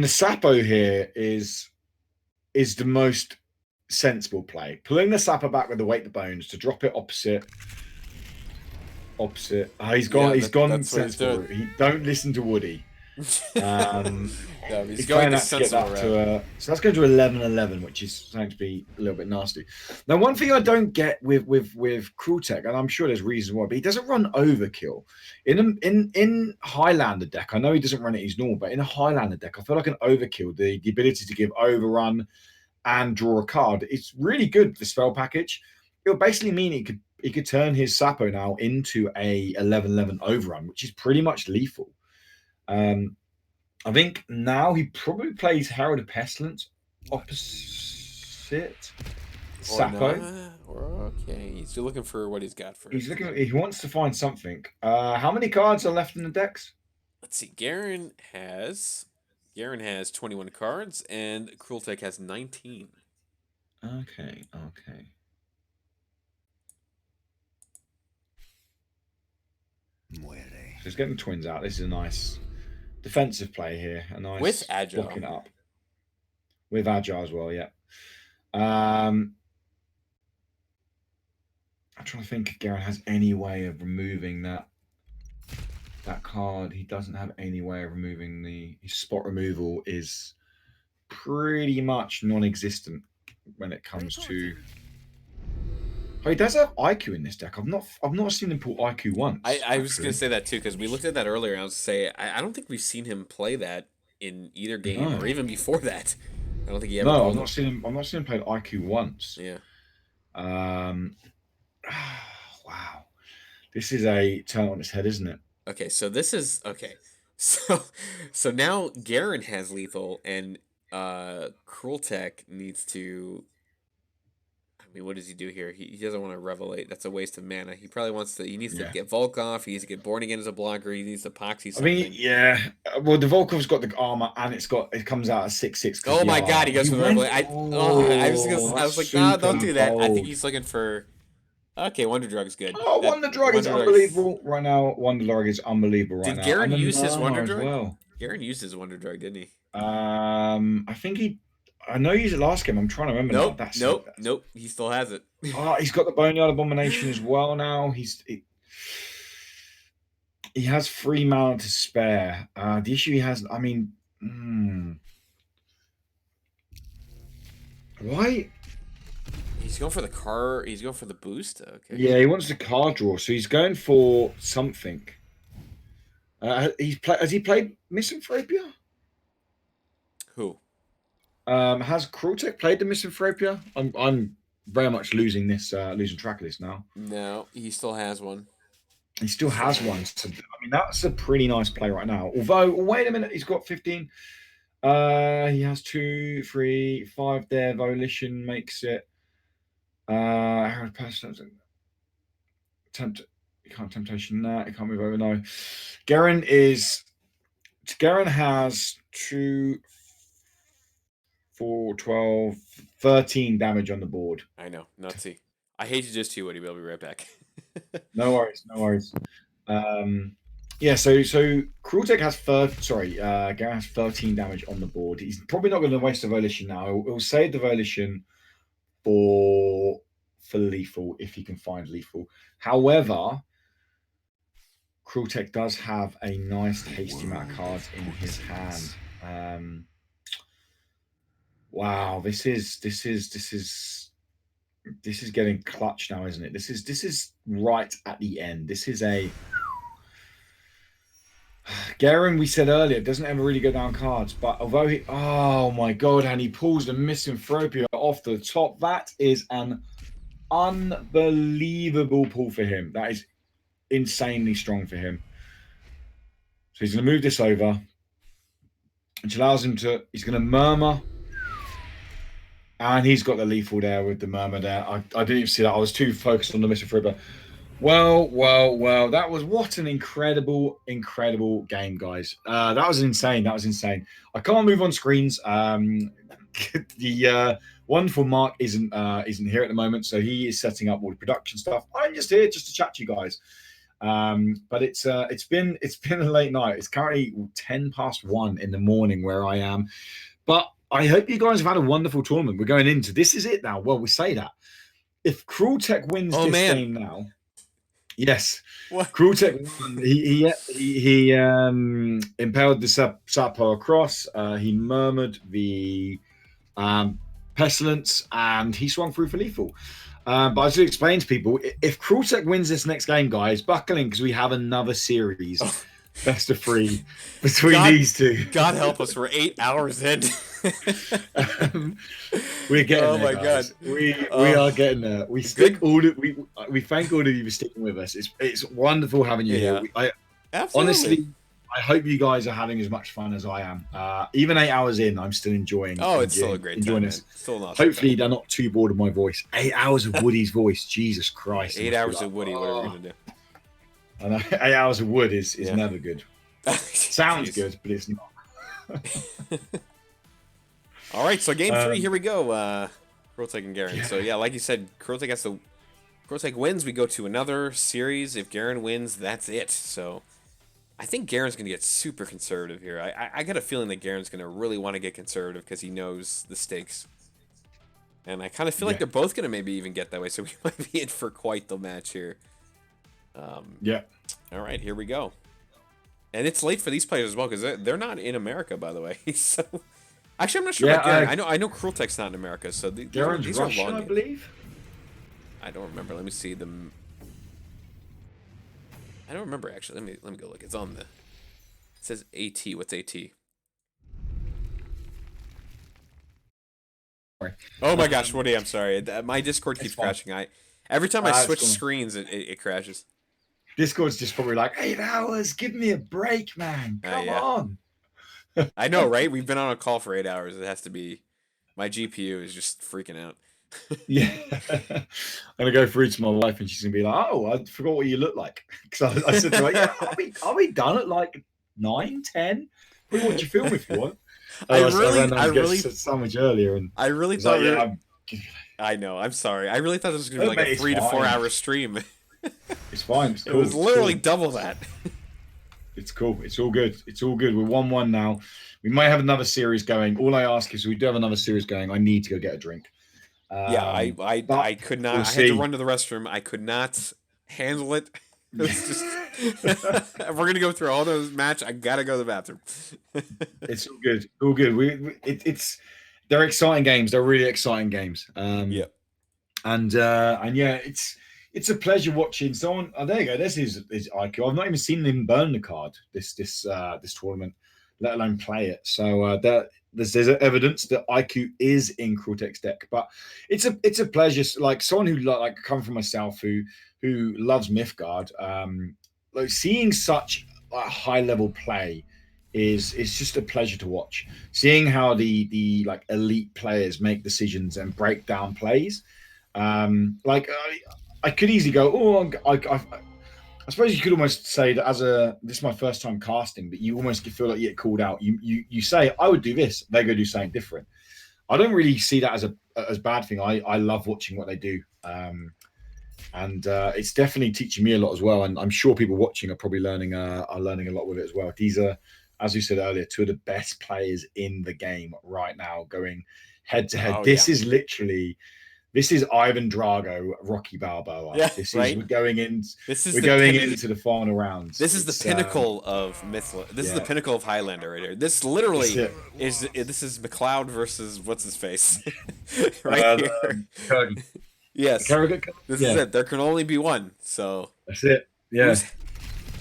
the Sapo here is the most sensible play. Pulling the Sapo back with the Wake the Bones to drop it opposite. He's gone. He's gone sensible. He don't listen to Woody. He's going to get that to so that's going to 11-11, which is starting to be a little bit nasty. Now, one thing I don't get with Krultek, and I'm sure there's reasons why, but he doesn't run overkill in Highlander deck. I know he doesn't run it his normal, but in a Highlander deck, I feel like an overkill, the ability to give overrun and draw a card, it's really good for the spell package. It would basically mean he could turn his Sapo now into a 11-11 overrun, which is pretty much lethal. I think now he probably plays Herald of Pestilence opposite Sapo. Okay, he's looking for what he's got first. He wants to find something. How many cards are left in the decks? Let's see. Gerren has 21 cards, and Krultek has 19. Okay. So he's getting the twins out. This is a nice defensive play here. A nice with agile. Blocking up. With agile as well, yeah. I'm trying to think if Gerren has any way of removing that card. He doesn't have any way of removing his spot removal is pretty much non-existent when it comes to. Oh, he does have IQ in this deck. I've not seen him pull IQ once. I was going to say that too because we looked at that earlier. And I was say I don't think we've seen him play that in either game or even before that. I don't think he ever. No, I've not seen him play IQ once. Yeah. Wow. This is a turn on its head, isn't it? Okay, so this is okay. So now Gerren has lethal and Krultek needs to. I mean, what does he do here? He doesn't want to revelate. That's a waste of mana. He probably wants to. He needs to get Volkov. He needs to get Born Again as a blocker. He needs to Epoxy something. I mean, yeah. Well, the Volkov's got the armor, and it comes out at 6/6. Oh my god, he goes for the revelate. I was like, no, don't do that. I think he's looking for. Okay, Wonder Drug's good. Oh, Wonder Drug is unbelievable right now. Wonder Drug is unbelievable right now. Did Gerren use his Wonder Drug? Well. Gerren used his Wonder Drug, didn't he? I think he. I know he used it last game. I'm trying to remember. Nope. He still has it. He's got the Boneyard Abomination as well now. He has 3 mana to spare. The issue he has, I mean, why? He's going for the car. He's going for the boost. Okay. Yeah, he wants the card draw, so he's going for something. Has he played Mythlander? Who? Has Krultek played the Mythlander? I'm very much losing track of this now. No, he still has one. He still has one. So, I mean, that's a pretty nice play right now. Although, wait a minute, he's got 15. He has 2, 3, 5 there. Volition makes it. Temptation. Nah, it can't move over. No. Gerren has 2, 4, 12, 13 damage on the board. I know, nutsy. I hate to just to Woody, but I'll be right back. No worries. Yeah, so Krultek has Gerren has 13 damage on the board. He's probably not going to waste the Volition now. He'll save the Volition for lethal if he can find lethal. However, Krultek does have a nice tasty amount of cards in his hand. Wow, this is getting clutch now, isn't it? This is right at the end. This is a Gerren, we said earlier, doesn't ever really go down cards, but although oh my god, and he pulls the Mythlander off the top, that is an unbelievable pull for him. That is insanely strong for him. So he's going to move this over, which allows him to, he's going to murmur, and he's got the lethal there with the murmur there. I didn't even see that. I was too focused on the Mythlander. Well, that was what an incredible game, guys. That was insane. I can't move on screens. The wonderful Mark isn't here at the moment, so he is setting up all the production stuff. I'm just here just to chat to you guys. But it's been a late night. It's currently 1:10 in the morning where I am. But I hope you guys have had a wonderful tournament. We're going into this is it now. Well, we say that. If Krultek wins game now. Yes, what? Krultek. He impaled the Sapo across. He murmured the pestilence, and he swung through for lethal. But I should explain to people: if Krultek wins this next game, guys, buckle in because we have another series, best of 3 between these two. God help us! We're 8 hours in. We're getting there. My guys. god, we are getting there. We thank all of you for sticking with us. It's wonderful having you here. Honestly, I hope you guys are having as much fun as I am. Even 8 hours in, I'm still enjoying. It's still a great time. Still not hopefully, they're not too bored of my voice. 8 hours of Woody's voice. Jesus Christ! 8 hours of Woody. What are we gonna do? I know 8 hours of Wood is never good. Sounds good, but it's not. All right, so game 3, here we go. Krultek and Gerren. So yeah, like you said, Krultek wins, we go to another series. If Gerren wins, that's it. So I think Gerren's gonna get super conservative here. I got a feeling that Gerren's gonna really want to get conservative because he knows the stakes. And I kind of feel like they're both gonna maybe even get that way. So we might be in for quite the match here. All right, here we go. And it's late for these players as well because they're not in America, by the way. So. Actually, I'm not sure about Gerren. I know Krultek's not in America, so these are Russian, long. I believe. I don't remember. Let me see them. I don't remember actually. Let me go look. It's on the. It says AT. What's AT? Sorry. Oh my gosh, Woody, I'm sorry. My Discord keeps crashing. Every time I switch screens, it crashes. Discord's just probably like 8 hours. Give me a break, man. Come on. I know, right? We've been on a call for 8 hours. It has to be. My GPU is just freaking out. Yeah. I'm going to go through to my wife and she's going to be like, oh, I forgot what you look like. Because I said to her, yeah, are we done at like 9, 10? We watch your film if you want. I really so much earlier. And I really thought. I know. I'm sorry. I really thought it was going to be like a 3 to 4 hour stream. It's fine. It's cool. It was literally double that. It's cool. It's all good. We're 1-1 now. We might have another series going. All I ask is we do have another series going. I need to go get a drink. I could not. I had to run to the restroom. I could not handle it. It was just. If we're gonna go through all those match, I gotta go to the bathroom. It's all good. They're exciting games. They're really exciting games. And yeah, it's a pleasure watching someone. Oh, there you go. This is IQ. I've not even seen him burn the card this tournament, let alone play it. So there's evidence that IQ is in Krultek's deck. But it's a pleasure. Like someone who like come from myself who loves Mythgard. Like seeing such a high level play is it's just a pleasure to watch. Seeing how the like elite players make decisions and break down plays. Like I could easily go, oh, I suppose you could almost say that this is my first time casting, but you almost feel like you get called out. You say I would do this, they go do something different. I don't really see that as bad thing. I love watching what they do, and it's definitely teaching me a lot as well. And I'm sure people watching are probably learning a lot with it as well. These are, as you said earlier, two of the best players in the game right now, going head to head. This is Ivan Drago, Rocky Balboa. Yeah, this right? is we're going into the final rounds. This is the pinnacle of Mythla. This is the pinnacle of Highlander right here. This literally is McLeod versus what's his face, right here. Yes, this is it. There can only be one. So that's it. Yeah,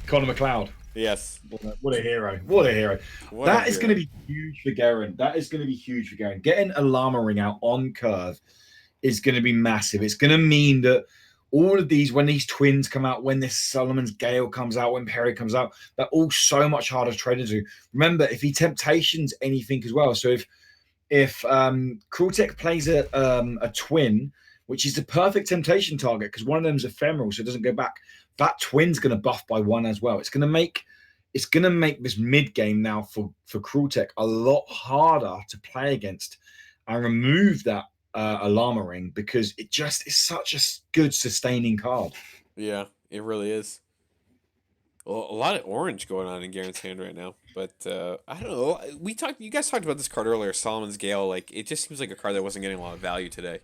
Conor McLeod. Yes. What a hero. What a hero. That is going to be huge for Gerren. Getting a llama ring out on curve is going to be massive. It's going to mean that all of these, when these twins come out, when this Solomon's Gale comes out, when Perry comes out, they're all so much harder to trade into. Remember, if he temptations anything as well. So if Krultek plays a twin, which is the perfect temptation target because one of them is ephemeral, so it doesn't go back. That twin's going to buff by one as well. It's going to make this mid game now for Krultek a lot harder to play against and remove that Llama ring because it just is such a good sustaining card. Yeah, it really is. Well, a lot of orange going on in Gerren's hand right now, but I don't know. You guys talked about this card earlier, Solomon's Gale. Like it just seems like a card that wasn't getting a lot of value today.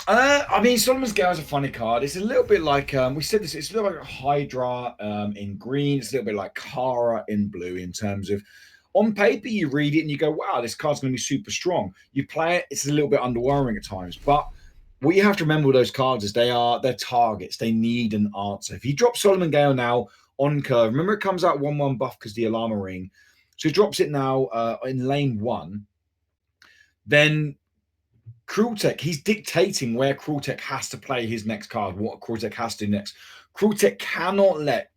I mean, Solomon's Gale is a funny card. It's a little bit like we said this. It's a little bit like Hydra in green. It's a little bit like Kara in blue in terms of on paper you read it and you go, "Wow, this card's going to be super strong." You play it, it's a little bit underwhelming at times. But what you have to remember with those cards is they're targets. They need an answer. If you drop Solomon Gale now on curve, remember it comes out 1/1 buff because the Alarma ring. So he drops it now in lane 1. Then Krultek, he's dictating where Krultek has to play his next card, what Krultek has to do next. Krultek cannot let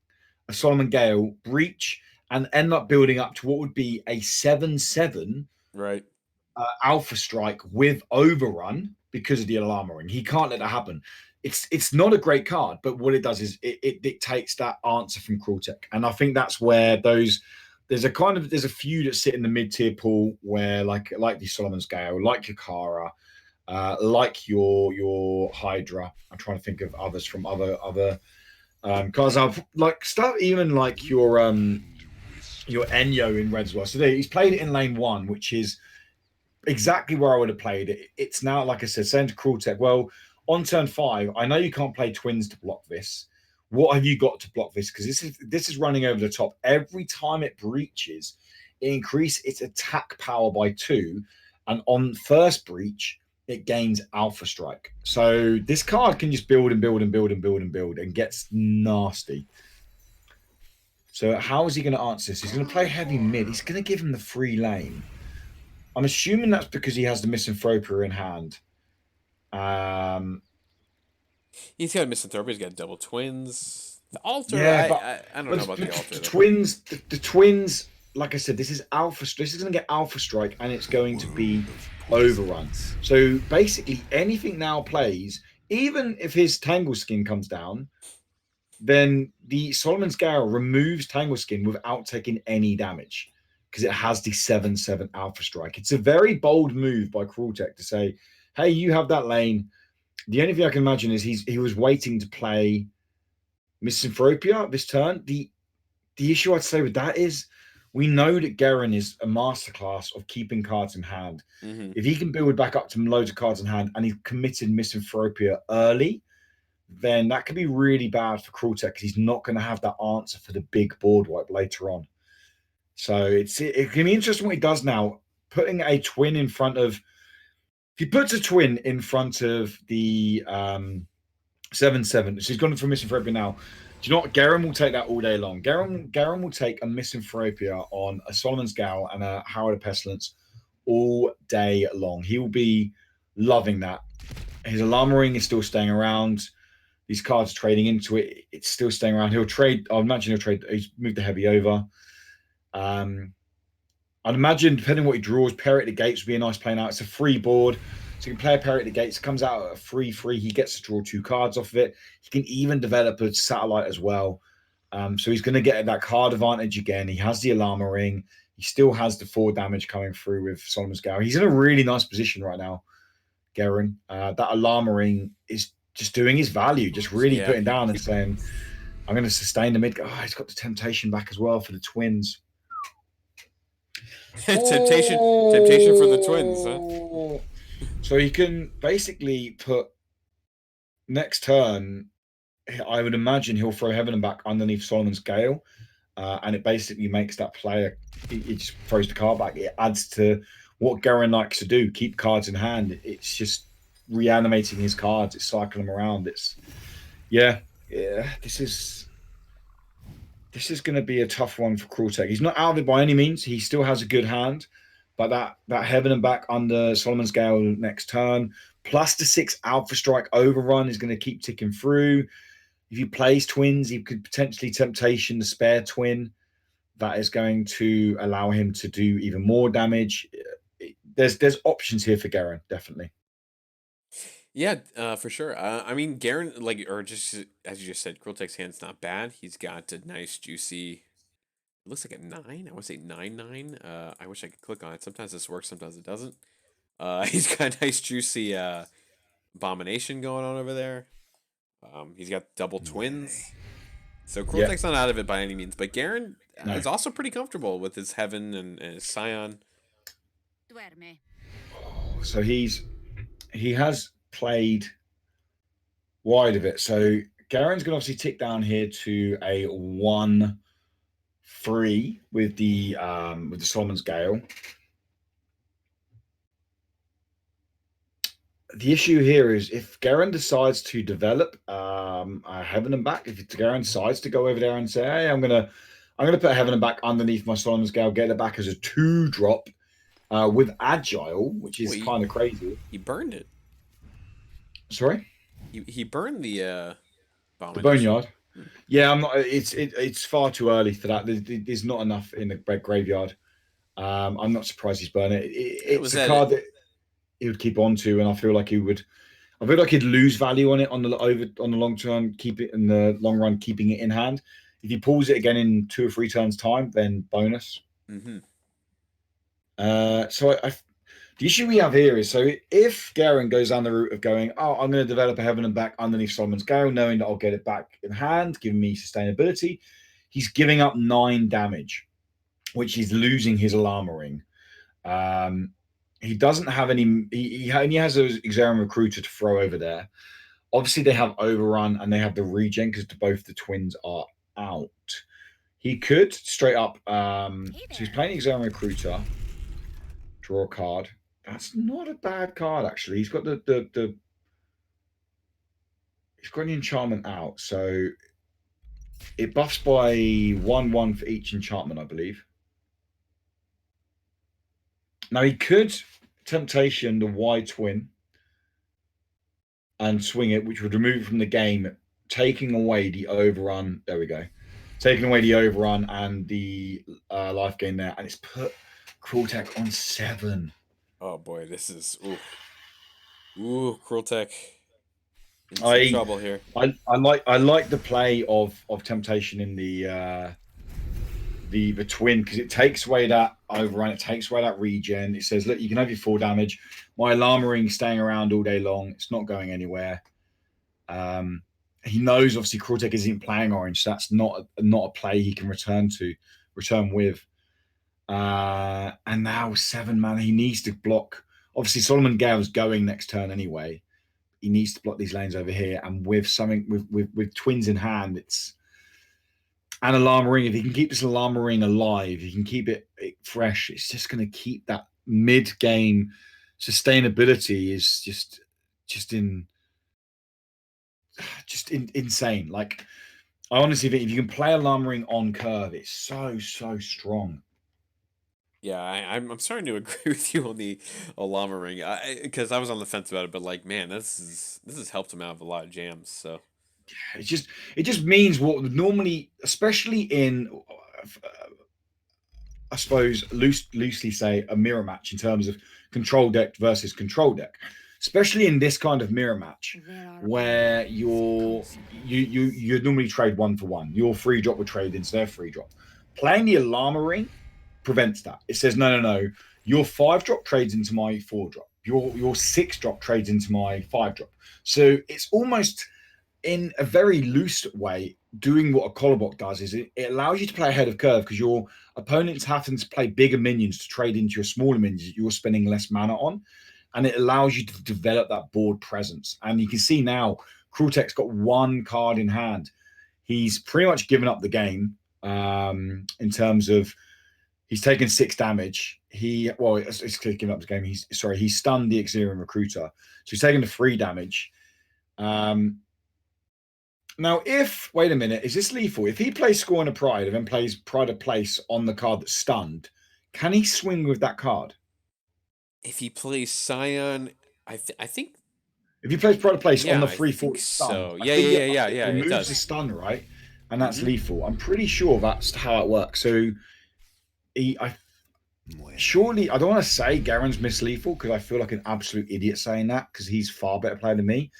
a Solomon Gale breach and end up building up to what would be a 7/7 right Alpha Strike with Overrun because of the Alarma ring. He can't let that happen. It's not a great card, but what it does is it dictates that answer from Krultek. And I think that's where there's a few that sit in the mid-tier pool where like the Solomon's Gale, like your Kara, like your Hydra. I'm trying to think of others from other cards. I've like stuff even like your Enyo in red as well. So he's played it in lane 1, which is exactly where I would have played it. It's now, like I said, saying to Krultek, well, on turn 5, I know you can't play twins to block this. What have you got to block this? Because this is running over the top. Every time it breaches, it increases its attack power by 2, and on first breach, it gains Alpha Strike. So this card can just build and build and build and build and build and gets nasty. So how is he going to answer this? He's going to play heavy mid. He's going to give him the free lane. I'm assuming that's because he has the Misanthropia in hand. He's got Misanthropia. He's got double twins. The altar. Yeah, I don't know about the altar. The twins. Like I said, this is Alpha. This is going to get Alpha Strike, and it's going to be Overrun. So basically, anything now plays, even if his Tangle Skin comes down, then the Solomon's Gale removes Tangle Skin without taking any damage because it has the 7/7 Alpha Strike. It's a very bold move by Krultek to say, "Hey, you have that lane." The only thing I can imagine is he was waiting to play Misanthropia this turn. The issue I'd say with that is we know that Gerren is a masterclass of keeping cards in hand. Mm-hmm. If he can build back up to loads of cards in hand and he's committed Misanthropia early, then that could be really bad for Krultek because he's not going to have that answer for the big board wipe later on. So it can be interesting what he does now, putting a twin in front of he puts a twin in front of the 7/7. So he's gone for Misanthropia now. Do you know what? Gerren will take that all day long. Gerren will take a Misanthropia on a Solomon's Gal and a Howard of Pestilence all day long. He will be loving that. His Alarm Ring is still staying around. These cards are trading into it. It's still staying around. He'll trade. I imagine he'll trade. He's moved the heavy over. I'd imagine, depending on what he draws, Perry at the Gates would be a nice play now. It's a free board. So you can play a Perry at the Gates. It comes out at a free. He gets to draw 2 cards off of it. He can even develop a satellite as well. So he's going to get that card advantage again. He has the Alarm Ring. He still has the 4 damage coming through with Solomon's Gal. He's in a really nice position right now, Gerren. That Alarm Ring is just doing his value, just really putting down and saying, I'm going to sustain the mid. Oh, he's got the temptation back as well for the twins. temptation for the twins, huh? So he can basically put next turn, I would imagine he'll throw Heaven and Back underneath Solomon's Gale, and it basically makes that player, he just throws the card back. It adds to what Gerren likes to do, keep cards in hand. It's just reanimating his cards. It's cycling them around. It's this is going to be a tough one for Krultek. He's not out of it by any means. He still has a good hand, but that Heaven and Back under Solomon's Gale next turn, plus the 6 Alpha Strike overrun is going to keep ticking through. If he plays twins, he could potentially Temptation the spare twin. That is going to allow him to do even more damage. There's options here for Gerren, definitely. Yeah, for sure. I mean, Gerren, or just as you just said, Krultek's hand's not bad. He's got a nice, juicy. It looks like a 9. I want to say 9/9. I wish I could click on it. Sometimes this works, sometimes it doesn't. He's got a nice, juicy Abomination going on over there. He's got double twins. So Krultek's not out of it by any means, but Gerren is also pretty comfortable with his Heaven and his Scion. So he has played wide of it. So Gerren's going to obviously tick down here to a 1-3 with the Solomon's Gale. The issue here is if Gerren decides to develop a Heaven and Back, if Gerren decides to go over there and say, hey, I'm gonna put a Heaven and Back underneath my Solomon's Gale, get it back as a 2-drop with Agile, which is kind of crazy. He burned it. Sorry? He burned the Boneyard. Yeah, I'm not. It's far too early for that. There's not enough in the graveyard. I'm not surprised he's burned it. It's a card that he would keep on to, and I feel like he'd lose value on it on the long term, keep it in the long run, keeping it in hand. If he pulls it again in 2 or 3 turns time, then bonus. Mm-hmm. So the issue we have here is, so if Gerren goes down the route of going, oh, I'm going to develop a Heaven and Back underneath Solomon's Gale, knowing that I'll get it back in hand, giving me sustainability, he's giving up 9 damage, which is losing his Alarm Ring. He doesn't have any. He only has a Gerren Recruiter to throw over there. Obviously, they have Overrun and they have the regen because both the twins are out. He could straight up. So he's playing Gerren Recruiter. Draw a card. That's not a bad card actually. He's got he's got an enchantment out, so it buffs by 1/1 for each enchantment, I believe. Now he could Temptation the Y twin and swing it, which would remove it from the game, taking away the overrun. There we go. Taking away the overrun and the life gain there, and it's put Krultek on 7. Oh boy, this is Krultek in some trouble here. I like the play of Temptation in the twin, because it takes away that overrun, it takes away that regen. It says, look, you can have your 4 damage. My Alarm Ring staying around all day long. It's not going anywhere. He knows obviously Krultek isn't playing orange, so that's not a play he can return with. And now 7 mana, he needs to block. Obviously, Solomon Gale's going next turn anyway. He needs to block these lanes over here, and with something with twins in hand, it's an Alarm Ring. If he can keep this Alarm Ring alive, he can keep it fresh. It's just going to keep that mid-game sustainability is insane. Like, I honestly think if you can play Alarm Ring on curve, it's so strong. Yeah, I'm starting to agree with you on the llama ring, because I was on the fence about it, but like, man, this has helped him out of a lot of jams. So It just means what normally, especially in, I suppose, loosely say a mirror match in terms of control deck versus control deck, especially in this kind of mirror match where you normally trade 1-for-1. Your free drop would trade into their free drop. Playing the Alarma Ring prevents that. It says no. Your 5-drop trades into my 4-drop. Your 6-drop trades into my 5-drop. So it's almost, in a very loose way, doing what a collar block does is it allows you to play ahead of curve because your opponent's having to play bigger minions to trade into your smaller minions that you're spending less mana on, and it allows you to develop that board presence. And you can see now Krultek's got 1 card in hand. He's pretty much given up the game, in terms of he's taken 6 damage. It's given up the game. He stunned the Xerian Recruiter, so he's taken the 3 damage. Now, wait a minute, is this lethal? If he plays Scorn of Pride and then plays Pride of Place on the card that's stunned, can he swing with that card? if he plays Scion, I think If he plays Pride of Place on the I 3-4 think stun, so. I Yeah, think yeah, it it removes does. the stun, right? And that's lethal. I'm pretty sure that's how it works. So surely, I don't want to say Gerren's mislethal because I feel like an absolute idiot saying that because he's far better player than me.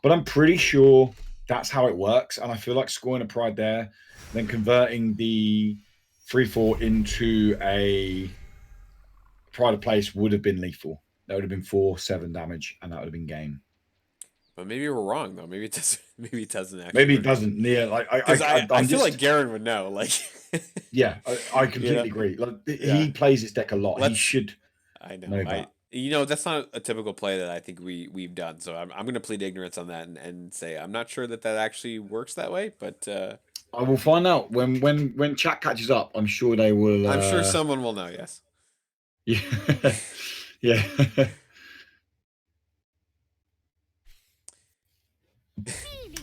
But I'm pretty sure that's how it works. And I feel like scoring a Pride there, then converting the 3-4 into a Pride of Place would have been lethal. That would have been 4-7 damage, and that would have been game. But maybe we're wrong though. Maybe it doesn't. Maybe it doesn't actually. Maybe it doesn't. Yeah, like I feel like Gerren would know. Like, yeah, I completely agree. Like he plays his deck a lot. He should. I know. That's not a typical play that I think we've done. So I'm going to plead ignorance on that and say I'm not sure that actually works that way. But I will find out when chat catches up. I'm sure they will. I'm sure someone will know. Yes. Yeah. Yeah.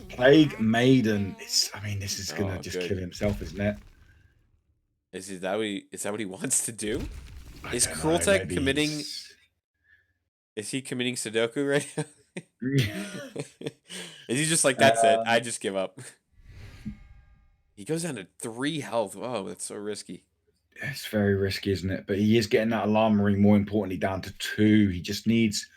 Plague Maiden. This is gonna kill himself, isn't it? Is that what he wants to do? Is Krultek committing? Is he committing Sudoku right now? Is he just like, that's it? I just give up. He goes down to 3 health. Oh, that's so risky. It's very risky, isn't it? But he is getting that Alarm Ring, more importantly, down to 2. He just needs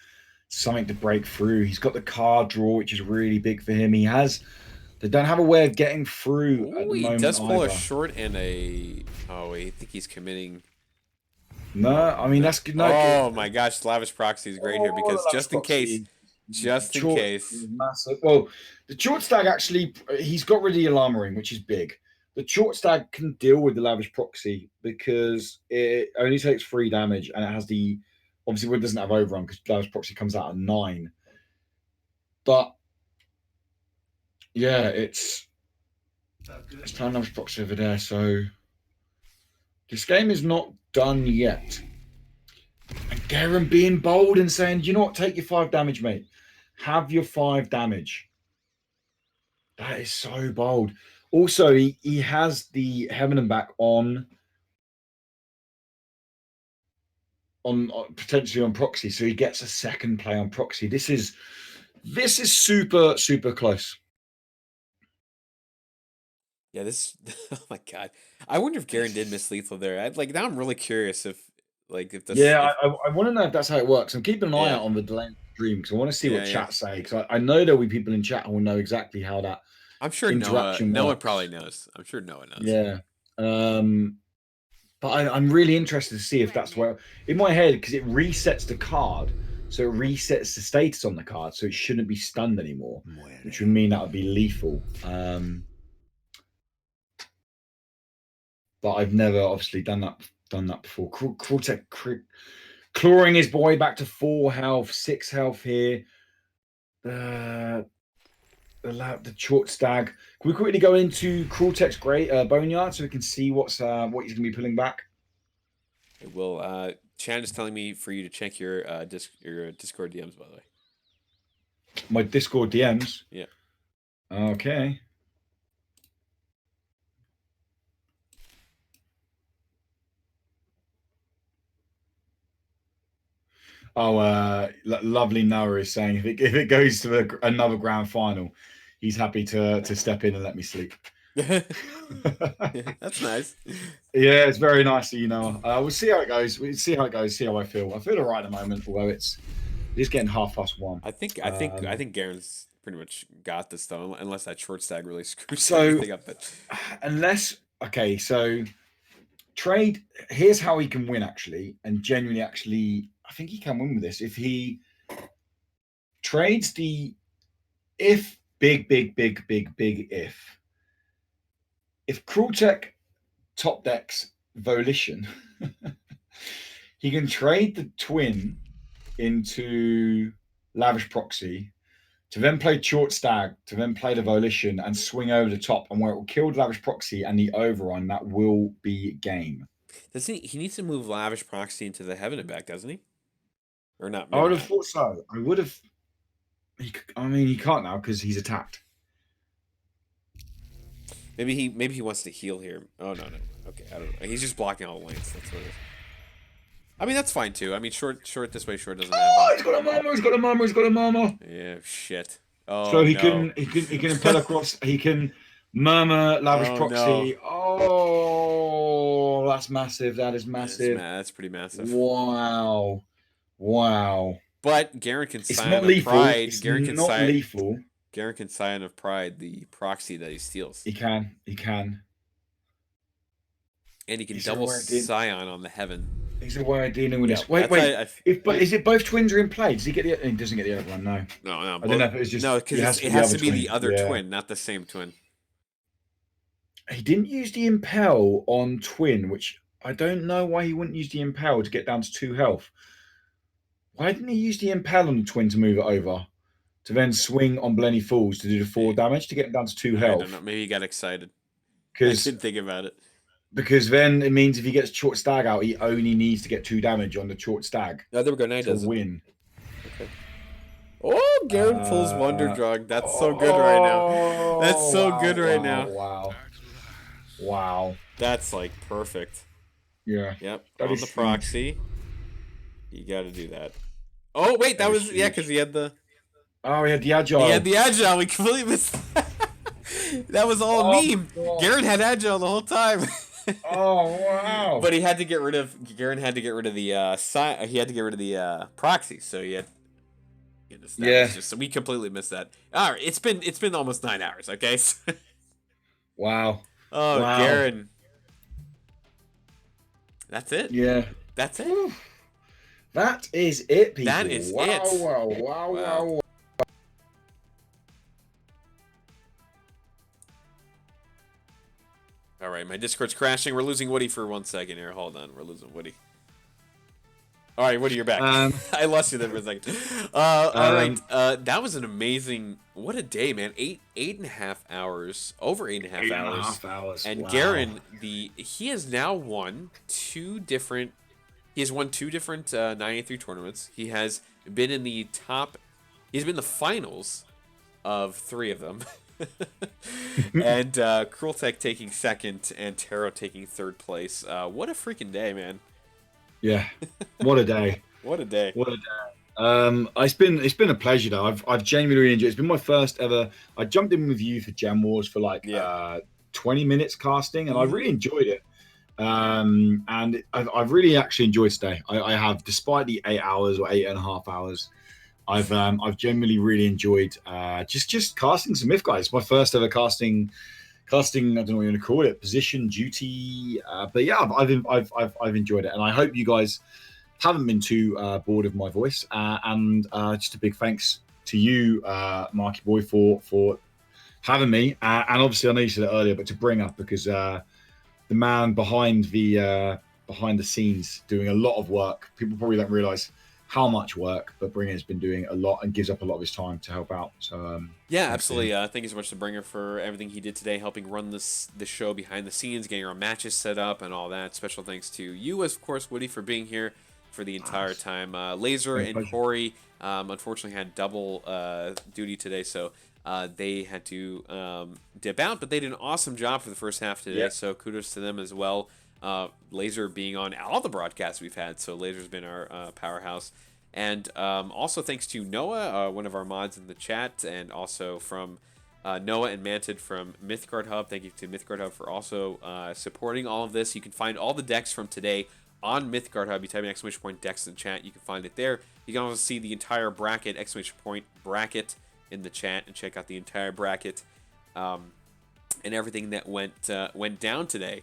something to break through. He's got the card draw, which is really big for him. They don't have a way of getting through at the moment. He does pull a short and a. Oh, I think he's committing. No, I mean that's good. No, oh my gosh, Lavish Proxy is great here because just in case. Massive. Well, the short stag actually, he's got rid of the Alarm Ring, which is big. The short stag can deal with the Lavish Proxy because it only takes 3 damage and it has obviously it doesn't have overrun because Lavish Proxy comes out at 9. But yeah, it's playing Lavish Proxy over there. So this game is not done yet. And Gerren being bold and saying, you know what, take your 5 damage, mate. Have your 5 damage. That is so bold. Also, he has the Heaven and Back on potentially on proxy, so he gets a second play on proxy. This is super, super close. Yeah, oh my god. I wonder if Gerren did miss lethal there. Now I'm really curious if this. Yeah, I want to know if that's how it works. I'm keeping an eye out on the delay stream because I want to see what chat say. Because I know there'll be people in chat who will know exactly how that. I'm sure Noah probably knows. I'm sure Noah knows. Yeah. But I'm really interested to see if that's where, in my head, because it resets the card. So it resets the status on the card. So it shouldn't be stunned anymore, which would mean that would be lethal. But I've never obviously done that before. Krultek clawing his boy back to 4 health, 6 health here. The short stag. Can we quickly go into Krultek's great boneyard so we can see what he's going to be pulling back? It will. Chan is telling me for you to check your your Discord DMs, by the way. My Discord DMs. Yeah. Okay. Oh, lovely Noah is saying if it goes to another grand final, he's happy to step in and let me sleep. That's nice. Yeah, it's very nice, you know. We'll see how it goes. We'll see how it goes. See how I feel. I feel all right at the moment, although it's getting 1:30. I think Gerren's pretty much got this though, unless that short stag really screws So- everything up. But Unless okay, so trade. Here's how he can win actually, and genuinely, actually, I think he can win with this if he trades the if big if Krultech top decks Volition, he can trade the twin into Lavish Proxy to then play Short Stag, to then play the Volition and swing over the top, and where it will kill the Lavish Proxy and the Overrun, that will be game. does he needs to move Lavish Proxy into the Heaven and back, doesn't he? Or not? I would have thought so. I would have. I mean, he can't now because he's attacked. Maybe he wants to heal here. Oh no. Okay, I don't know. He's just blocking all the lanes. That's what it is. I mean, that's fine too. I mean, short this way, short doesn't Oh, have. he's got a mama! He's got a mama! He's got a mama! Yeah, shit. Oh, So he no. can impel across. He can murmur Lavish Oh, Proxy. Oh, that's massive. That is massive. That's pretty massive. Wow. But Gerren can It's sign not of lethal. pride. It's Gerren can not sign. lethal. Gerren can sign of pride the proxy that he steals, He can. and he can He's double already did. Scion on the Heaven. He's a way of dealing with Yeah, this. Wait. But is it both twins are in play? Does he get the? He doesn't get the other one. No. No. I don't know if it was just no, because it has to be the other twin, not the same twin. He didn't use the impel on twin, which I don't know why he wouldn't use the impel to get down to 2 health. Why didn't he use the impel on the twin to move it over? To then swing on Blenny Falls to do the 4 damage to get him down to 2 I health. don't know. Maybe he got excited. I Because didn't think about it. then it means if he gets short stag out, he only needs to get 2 damage on the short stag No, there we go. Now he to does it. win. Okay. Oh, Gerren pulls Wonder Drug. That's so good right now. That's so good right now. Wow. That's like perfect. Yeah. Yep. That on is the huge. proxy. You got to do that. Oh wait, that was huge. because he had the. Oh, he had the agile. He had the agile. We completely missed. That was all a meme. God. Gerren had agile the whole time. Oh wow! But he had to get rid of. Gerren had to get rid of the. He had to get rid of the proxy. So he had. So we completely missed that. All right, it's been almost 9 hours. Okay. Wow. Oh, Wow. Gerren. That's it. Yeah. That's it. Whew. That is it, people. That is wow, it. Wow. All right, my Discord's crashing. We're losing Woody for 1 second here. Hold on, we're losing Woody. All right, Woody, you're back. I lost you there for a second. All right, that was an amazing. What a day, man! 8.5 hours, over 8.5 hours. 8.5 hours. And wow. Gerren, he has now won 2 different. He has won 2 different 93 tournaments. He has been in the top. He's been in the finals of 3 of them. And Krultech taking 2nd and Taro taking 3rd place. What a freaking day, man. Yeah. What a day. What a day. What a day. It's been a pleasure though. I've genuinely really enjoyed it. It's been my first ever. I jumped in with you for Gem Wars for like 20 minutes casting, and I really enjoyed it. And I've really actually enjoyed today. I have, despite the 8 hours or 8.5 hours, I've genuinely really enjoyed just casting some Mythgard. It's my first ever casting. I don't know what you're going to call it, position, duty. But yeah, I've enjoyed it, and I hope you guys haven't been too bored of my voice. And just a big thanks to you, Marky Boy, for having me. And obviously, I know you said it earlier, but to bring up, because the man behind the scenes doing a lot of work. People probably don't realize how much work, but Bringer has been doing a lot and gives up a lot of his time to help out. So yeah, absolutely. Thank you so much to Bringer for everything he did today, helping run the show behind the scenes, getting our matches set up and all that. Special thanks to you, of course, Woody, for being here for the entire time. Laser and Corey unfortunately had double duty today, so they had to dip out, but they did an awesome job for the first half today, so kudos to them as well. Laser being on all the broadcasts we've had, so Laser's been our powerhouse. And also thanks to Noah, one of our mods in the chat, and also from Noah and Mantid from MYTHGARD Hub. Thank you to MYTHGARD Hub for also supporting all of this. You can find all the decks from today on MYTHGARD Hub. You type in ! Decks in chat, you can find it there. You can also see the entire bracket, ! Bracket in the chat, and check out the entire bracket and everything that went down today.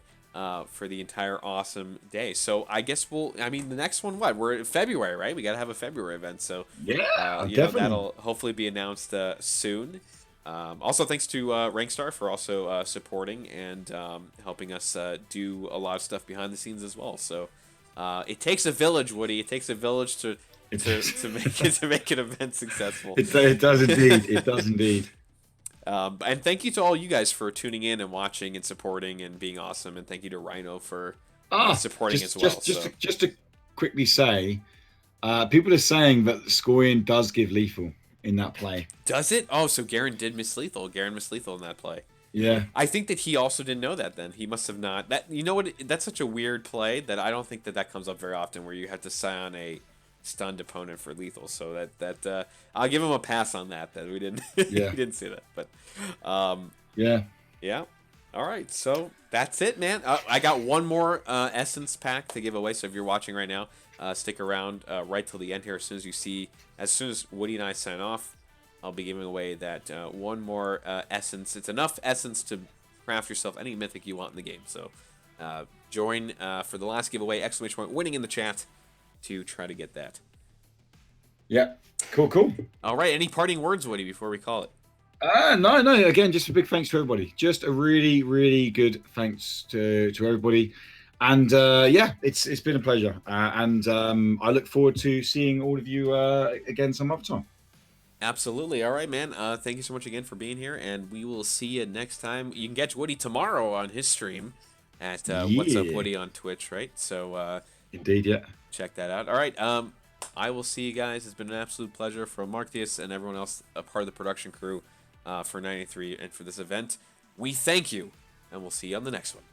For the entire awesome day. So I guess the next one, we're in February, right? We got to have a February event. So definitely. That'll hopefully be announced soon. Also, thanks to Rankstar for also supporting and helping us do a lot of stuff behind the scenes as well. So it takes a village, Woody. It takes a village to make an event successful. It does indeed. It does indeed. And thank you to all you guys for tuning in and watching and supporting and being awesome. And thank you to Rhino for supporting as well. Just to quickly say, people are saying that Scorian does give lethal in that play. Does it? Oh, so Gerren did miss lethal. Gerren missed lethal in that play. Yeah. I think that he also didn't know that then. He must have not. You know what? That's such a weird play that I don't think that comes up very often where you have to sign a stunned opponent for lethal, so that I'll give him a pass on that we didn't we didn't see that, but yeah, all right, so that's it, man. I got one more essence pack to give away, so if you're watching right now, stick around right till the end here. As soon as Woody and I sign off, I'll be giving away that one more essence. It's enough essence to craft yourself any mythic you want in the game, so join for the last giveaway, ! Winning in the chat to try to get that. Yeah, cool. All right, any parting words, Woody, before we call it? No. Again, just a big thanks to everybody. Just a really, really good thanks to everybody. And it's been a pleasure. And I look forward to seeing all of you again some other time. Absolutely. All right, man. Thank you so much again for being here, and we will see you next time. You can catch Woody tomorrow on his stream at What's Up Woody on Twitch, right? So indeed, yeah. Check that out. All right. I will see you guys. It's been an absolute pleasure from Marctius and everyone else, a part of the production crew for 93 and for this event. We thank you, and we'll see you on the next one.